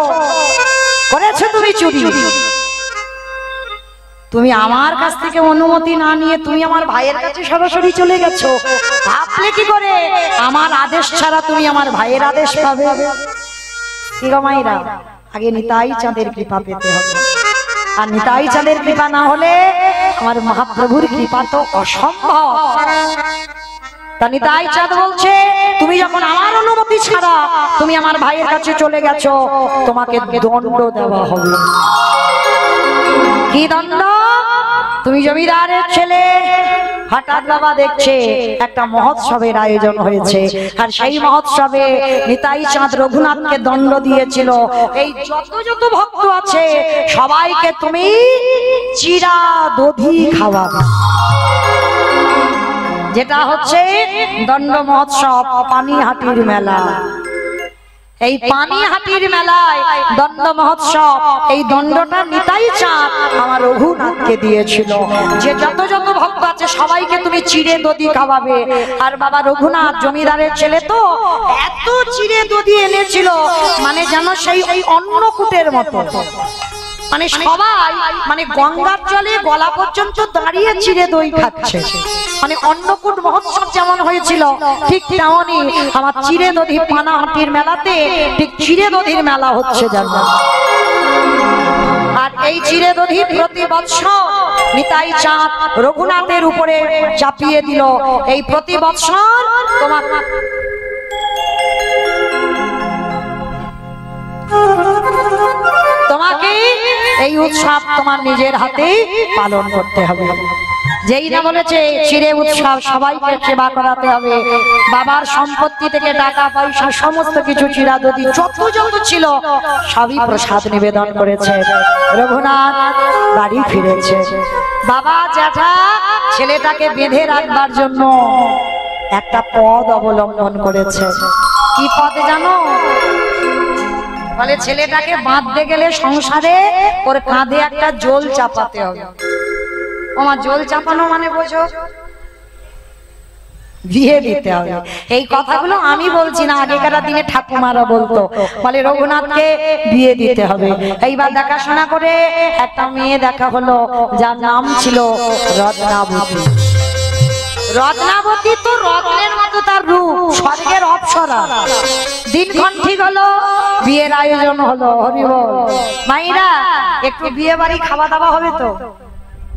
S1: করেছো তুমি চুরি। তুমি আমার কাছ থেকে অনুমতি না নিয়ে তুমি আমার ভাইয়ের কাছে সরাসরি চলে গেছো। ভাবলে কি করে আমার আদেশ ছাড়া তুমি আমার ভাইয়ের আদেশ পাবে? কি গো মাইরা, আগে নিতাই চাঁদের কৃপা পেতে হবে। আর নিতাই চাঁদের কৃপা না হলে আমার মহাপ্রভুর কৃপা তো অসম্ভব। তা নিতাই চাঁদ বলছে, তুমি যখন আমার অনুমতি ছাড়া তুমি আমার ভাইয়ের কাছে চলে গেছো, তোমাকে দণ্ড দেওয়া হবে। কি দণ্ড? তুমি জমিদারের ছেলে, হঠাৎ বাবা দেখছে একটা মহোৎসবের আয়োজন হয়েছে, আর সেই মহোৎসবে নিতাই চাঁদ রঘুনাথকে দণ্ড দিয়েছিল, এই যত যত ভক্ত আছে সবাইকে তুমি চিরা দধি খাওয়াবে। যেটা হচ্ছে দণ্ড মহোৎসব, পানিহাটির মেলা। এই পানিহাটির মেলায় দণ্ড মহোৎসব, এই দণ্ডটা নিতাই চাঁদ আমার রঘুনাথকে দিয়েছিল, যে যত যত ভক্ত আছে সবাইকে তুমি চিড়ে দধি খাওয়াবে। আর বাবা রঘুনাথ জমিদারের ছেলে তো এত চিড়ে দধি এনেছিল, মানে যেন সেই ওই অন্নকূটের মতো, মানে সবাই মানে গঙ্গার জলে গলা পর্যন্ত দাঁড়িয়ে চিড়ে দই খাচ্ছে। মানে অন্নকূট মহোৎসব যেমন হয়েছিল ঠিক তেমনই আমার চিড়ে দধি পানাহাটির মেলাতে ঠিক চিড়ে দধির মেলা হচ্ছে যেন। আর এই চিড়ে দধি প্রতি বৎসর নিতাই চাঁদ রঘুনাথের উপরে চাপিয়ে দিল। এই প্রতি বৎসর তোমার তোমাকে এই উৎসব তোমার নিজের হাতে পালন করতে হবে। যেই না বলেছে চিড়ে উৎসব সবাইকে সেবা করাতে হবে, বাবার সম্পত্তি থেকে টাকা পয়সা সমস্ত কিছু চিড়া দধি যত যত ছিল সবই প্রসাদ নিবেদন করেছে। রঘুনাথ বাড়ি ফিরেছে। বাবা জ্যাঠা ছেলেটাকে বেঁধে রাখবার জন্য একটা পদ অবলম্বন করেছে। কি পদ জানো? বলে ছেলেটাকে বাঁধতে গেলে সংসারে ওর কাঁধে একটা জল চাপাতে হবে। ওমা জল চাপানো মানে বোঝো? বিয়ে দিতে হবে। এই কথাগুলো আমি বলছি না, আগেকার দিনে ঠাকুমারা বলতো। বলে রঘুনাথকে বিয়ে দিতে হবে। এইবার দেখাশোনা করে একটা মেয়ে দেখা হলো, যার নাম ছিল রত্নাবতী। রত্নাবতী তো রত্নের মতো তার রূপ, স্বর্গের অপ্সরা। দিনক্ষণ ঠিক হলো, বিয়ের আয়োজন হলো। হরি বল। মাইরা একটু বিয়ে বাড়ি খাওয়া দাওয়া হবে তো?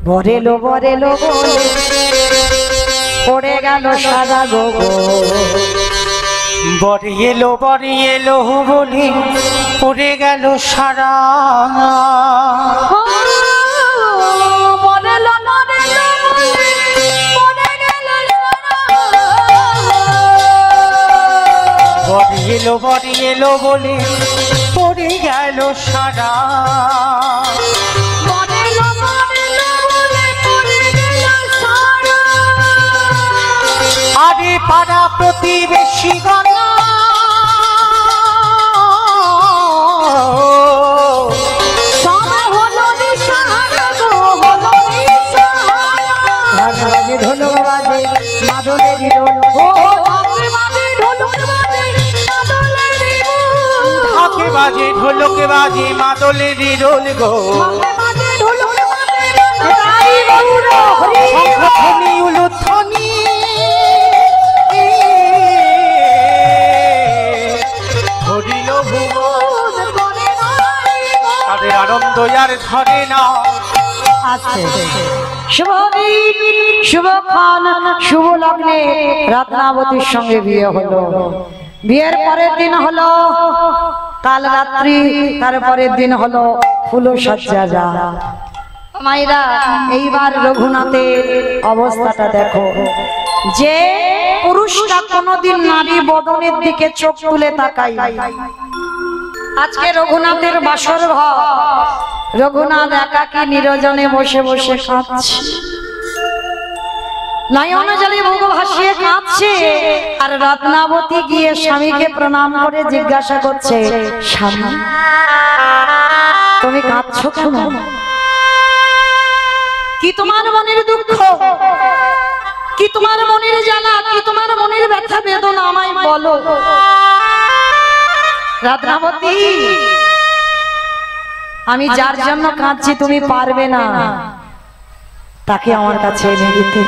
S1: বরেলো বরেলো বলে পড়ে গেল সাদা গোগো।
S3: বরিয়েলো বলে পড়ে গেল সারা। বরিয়েলো বলে পড়ে গেল সারা। আরে পাড়া প্রতিবেশী গণা সবাই হলো দিশাহারা। বাজে ঢোলক বাজে মাদলের রোল গো শঙ্খধ্বনি উলুধ্বনি ধরিল ভুবন তাদের আনন্দ আর ধরে না।
S1: শুভ দিন, শুভক্ষণ, শুভ লগ্নে রত্নাবতীর সঙ্গে বিয়ে হলো। বিয়ের পরের দিন হলো কাল রাত্রি, তারপরের দিন হলো ফুল সজ্জা। মায়েরা এইবার রঘুনাথের অবস্থাটা দেখো, যে পুরুষটা কোনোদিন নারী বদনের দিকে চোখ তুলে তাকায়, আজকে রঘুনাথের বাসর ঘর, রঘুনাথ একাকী নিরজনে বসে বসে কাঁদছে, নয়ন জলে মুখ ভাসিয়ে কাঁদছে। আর রত্নাবতী গিয়ে স্বামীকে প্রণাম করে জিজ্ঞাসা করছে, স্বামী তুমি কাঁদছো কেন? কি তোমার মনের দুঃখ, কি তোমার মনের জ্বালা, কি তোমার মনের ব্যথা বেদনা আমায় বলো। রত্নাবতী, আমি যার জন্য কাঁদছি তুমি পারবে না তাকে আমার কাছে এনে দিতে।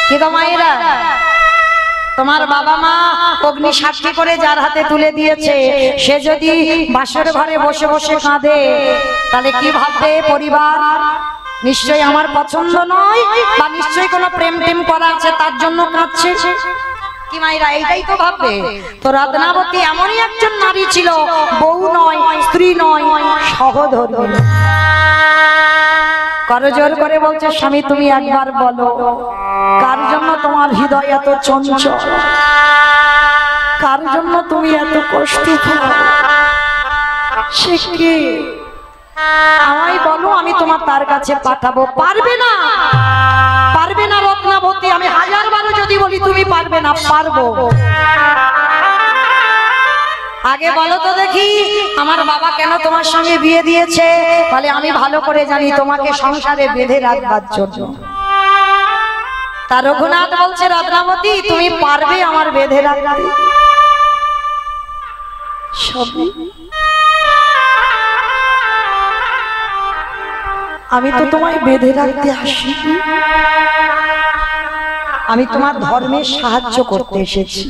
S1: কিন্তু মায়েরা, তোমার বাবা মা অগ্নি সাক্ষী করে যার হাতে তুলে দিয়েছে, সে যদি বাসর ঘরে বসে বসে কাঁদে তাহলে কি ভাববে পরিবার? নিশ্চয়ই আমার পছন্দ নয়, বা নিশ্চয়ই কোনো প্রেম টেম করা আছে তার জন্য কাঁদছে। কি মায়েরা, এইটাই তো ভাববে। তো রত্নাবতী এমনই একজন নারী ছিল, বউ নয়, স্ত্রী নয়, সহধর্মিণী। করজোর করে বলছে, স্বামী তুমি একবার বলো, কার জন্য তোমার হৃদয় এত চঞ্চল, কার জন্য তুমি এত কষ্ট পাও, সে কে? আমায় বলো, আমি তোমার তার কাছে পাঠাবো। পারবে না, পারবে না রত্নাবতী, আমি হাজার বারো যদি বলি তুমি পারবে না। পারবো। আগে বলো তো দেখি, আমার বাবা কেন তোমার সঙ্গে বিয়ে দিয়েছে? তাহলে আমি ভালো করে জানি তোমাকে সংসারে বেঁধে রাখবার জন্য। তা রঘুনাথ বলছে, রত্নাবতী তুমি পারবে আমার বেঁধে রাখতে? আমি তো তোমায় বেঁধে রাখতে আসি, আমি তোমার ধর্মের সাহায্য করতে এসেছি।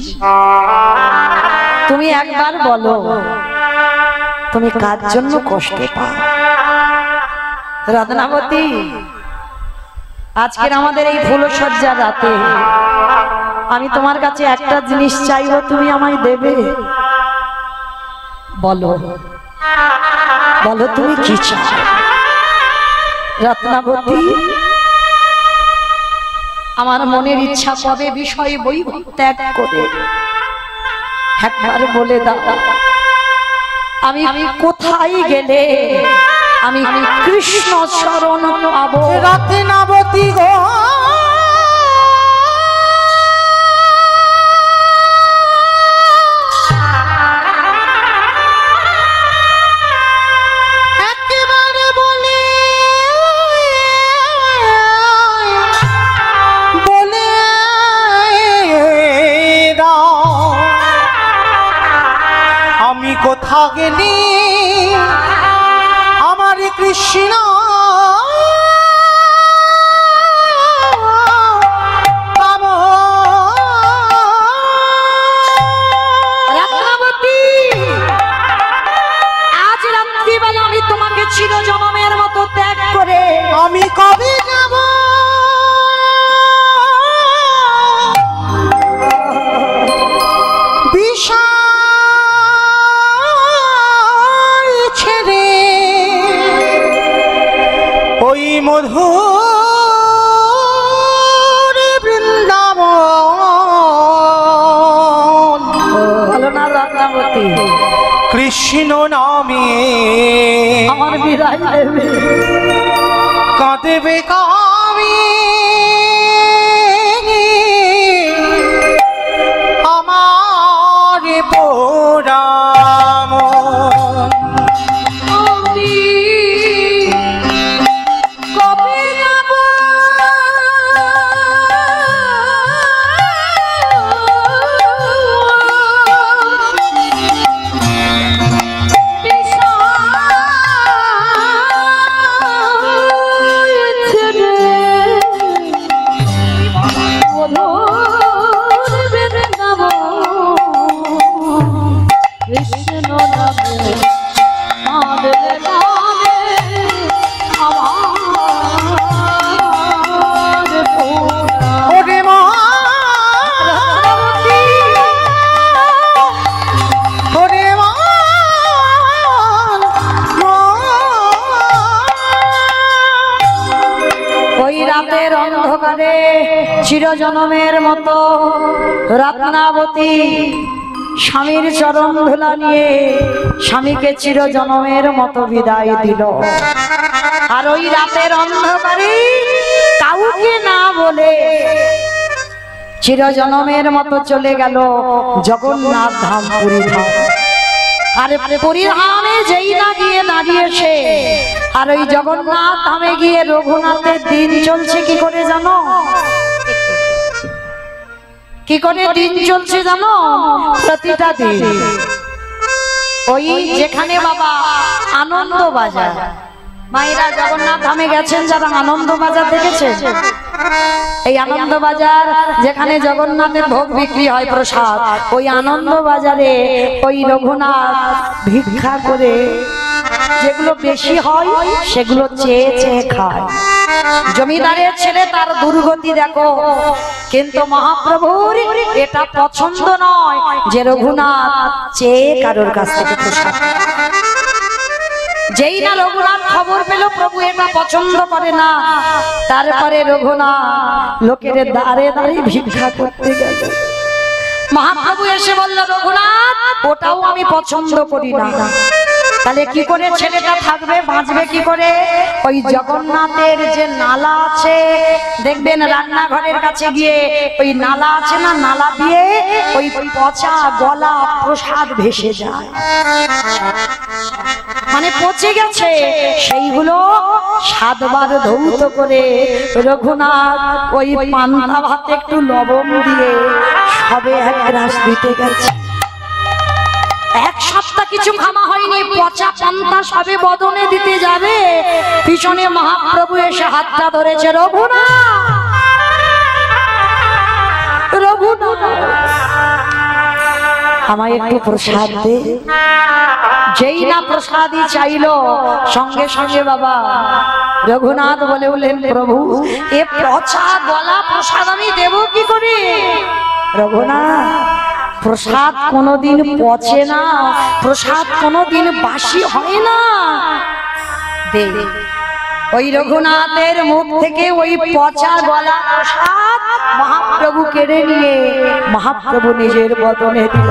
S1: তুমি একবার বলো, তুমি কার জন্য কষ্ট পাও? রত্নাবতী, আজকের আমাদের এই ফুলসজ্জার রাতে আমি তোমার কাছে একটা জিনিস চাইবো, তুমি আমায় দেবে? বলো, বলো তুমি কি চাও? রত্নাবতী, আমার মনের ইচ্ছা কবে বিষয় বৈভব ত্যাগ করে একবার বলে দাও, আমি কোথায় গেলে আমি কৃষ্ণ শরণ পাবো?
S3: রত্নাবতী গো, কোথা গেলি আমার কৃষ্ণ
S1: রত্নাবতী, আজ রাত্রিবেলা আমি তোমাকে চিরজনমের মতো ত্যাগ করে
S3: আমি কবে যাব? ওই মধুর বৃন্দাবন,
S1: ভালো না রত্নাবতী?
S3: কৃষ্ণ নামে
S1: আমার বিদায় দেবে,
S3: কাঁদেবে কামি আমার পোড়াম।
S1: রাতের অন্ধকারে চিরজনমের মতো রত্নাবতী স্বামীর চরণ ধুলা নিয়ে স্বামীকে চিরজনমের মতো বিদায় দিল। আর ওই রাতের অন্ধকারে কাউকে না বলে চিরজনমের মতো চলে গেল জগন্নাথ ধাম, পুরী ধাম। আর পুরী ধামে যেই না গিয়ে দাঁড়িয়েছে, আর ওই জগন্নাথ ধামে গিয়ে রঘুনাথের দিন চলছে কি করে জানো? কি করে দিন চলছে জানো? প্রতিটা দিন ওই যেখানে বাবা আনন্দ বাজার, মায়েরা জগন্নাথ ধামে গেছেন যারা, আনন্দ বাজার দেখেছেন? এই আনন্দ বাজার যেখানে জগন্নাথের ভোগ বিক্রি হয়, প্রসাদ, ওই আনন্দ বাজারে ওই রঘুনাথ ভিক্ষা করে যেগুলো বেশি হয় সেগুলো চেয়ে চেয়ে খায়। জমিদারের ছেলে, তার দুর্গতি দেখো, কিন্তু মহাপ্রভুর এটা পছন্দ নয় যে রঘুনাথ চেয়ে কারোর কাছ থেকে প্রসাদ। যেই না রঘুনাথ খবর পেল প্রভু এটা পছন্দ করে না, তারপরে রঘুনাথ লোকের দাঁড়ে দাঁড়িয়ে ভিক্ষা করতে গেল। মহাপ্রভু এসে বলল, রঘুনাথ ওটাও আমি পছন্দ করি না। তাহলে কি করে ছেলেটা থাকবে, বাঁচবে কি করে? ওই জগন্নাথের যে নালা আছে দেখবেন, রান্নাঘরের কাছে গিয়ে ওই নালা আছে না, নালা দিয়ে ওই পচা গলা প্রসাদ ভেসে যায়, মানে পচে গেছে, সেইগুলো 7 বার ধৌত করে রঘুনাথ ওই পান্তা ভাতে একটু লবণ দিয়ে সবে এক গ্রাস দিতে গেছে। 1 সপ্তাহ কিছু খাওয়া হয়নি, পচা পান্তা সবে বদনে দিতে যাবে, পিছনে মহাপ্রভু এসে হাতটা ধরেছে, রঘুনাথ রঘুনাথ আমায় একটু প্রসাদ দে। যেই না প্রসাদই চাইলো, সঙ্গে সঙ্গে বাবা রঘুনাথ বলে উঠলেন, প্রভু এ পচা গলা প্রসাদ আমি দেব কি করে? রঘুনাথ প্রসাদ কোনোদিন পচে না, প্রসাদ কোনোদিন বাসি হয় না। দে। ওই রঘুনাথের মুখ থেকে ওই পচা গলা প্রসাদ মহাপ্রভু কেড়ে নিয়ে মহাপ্রভু নিজের বদনে দিল।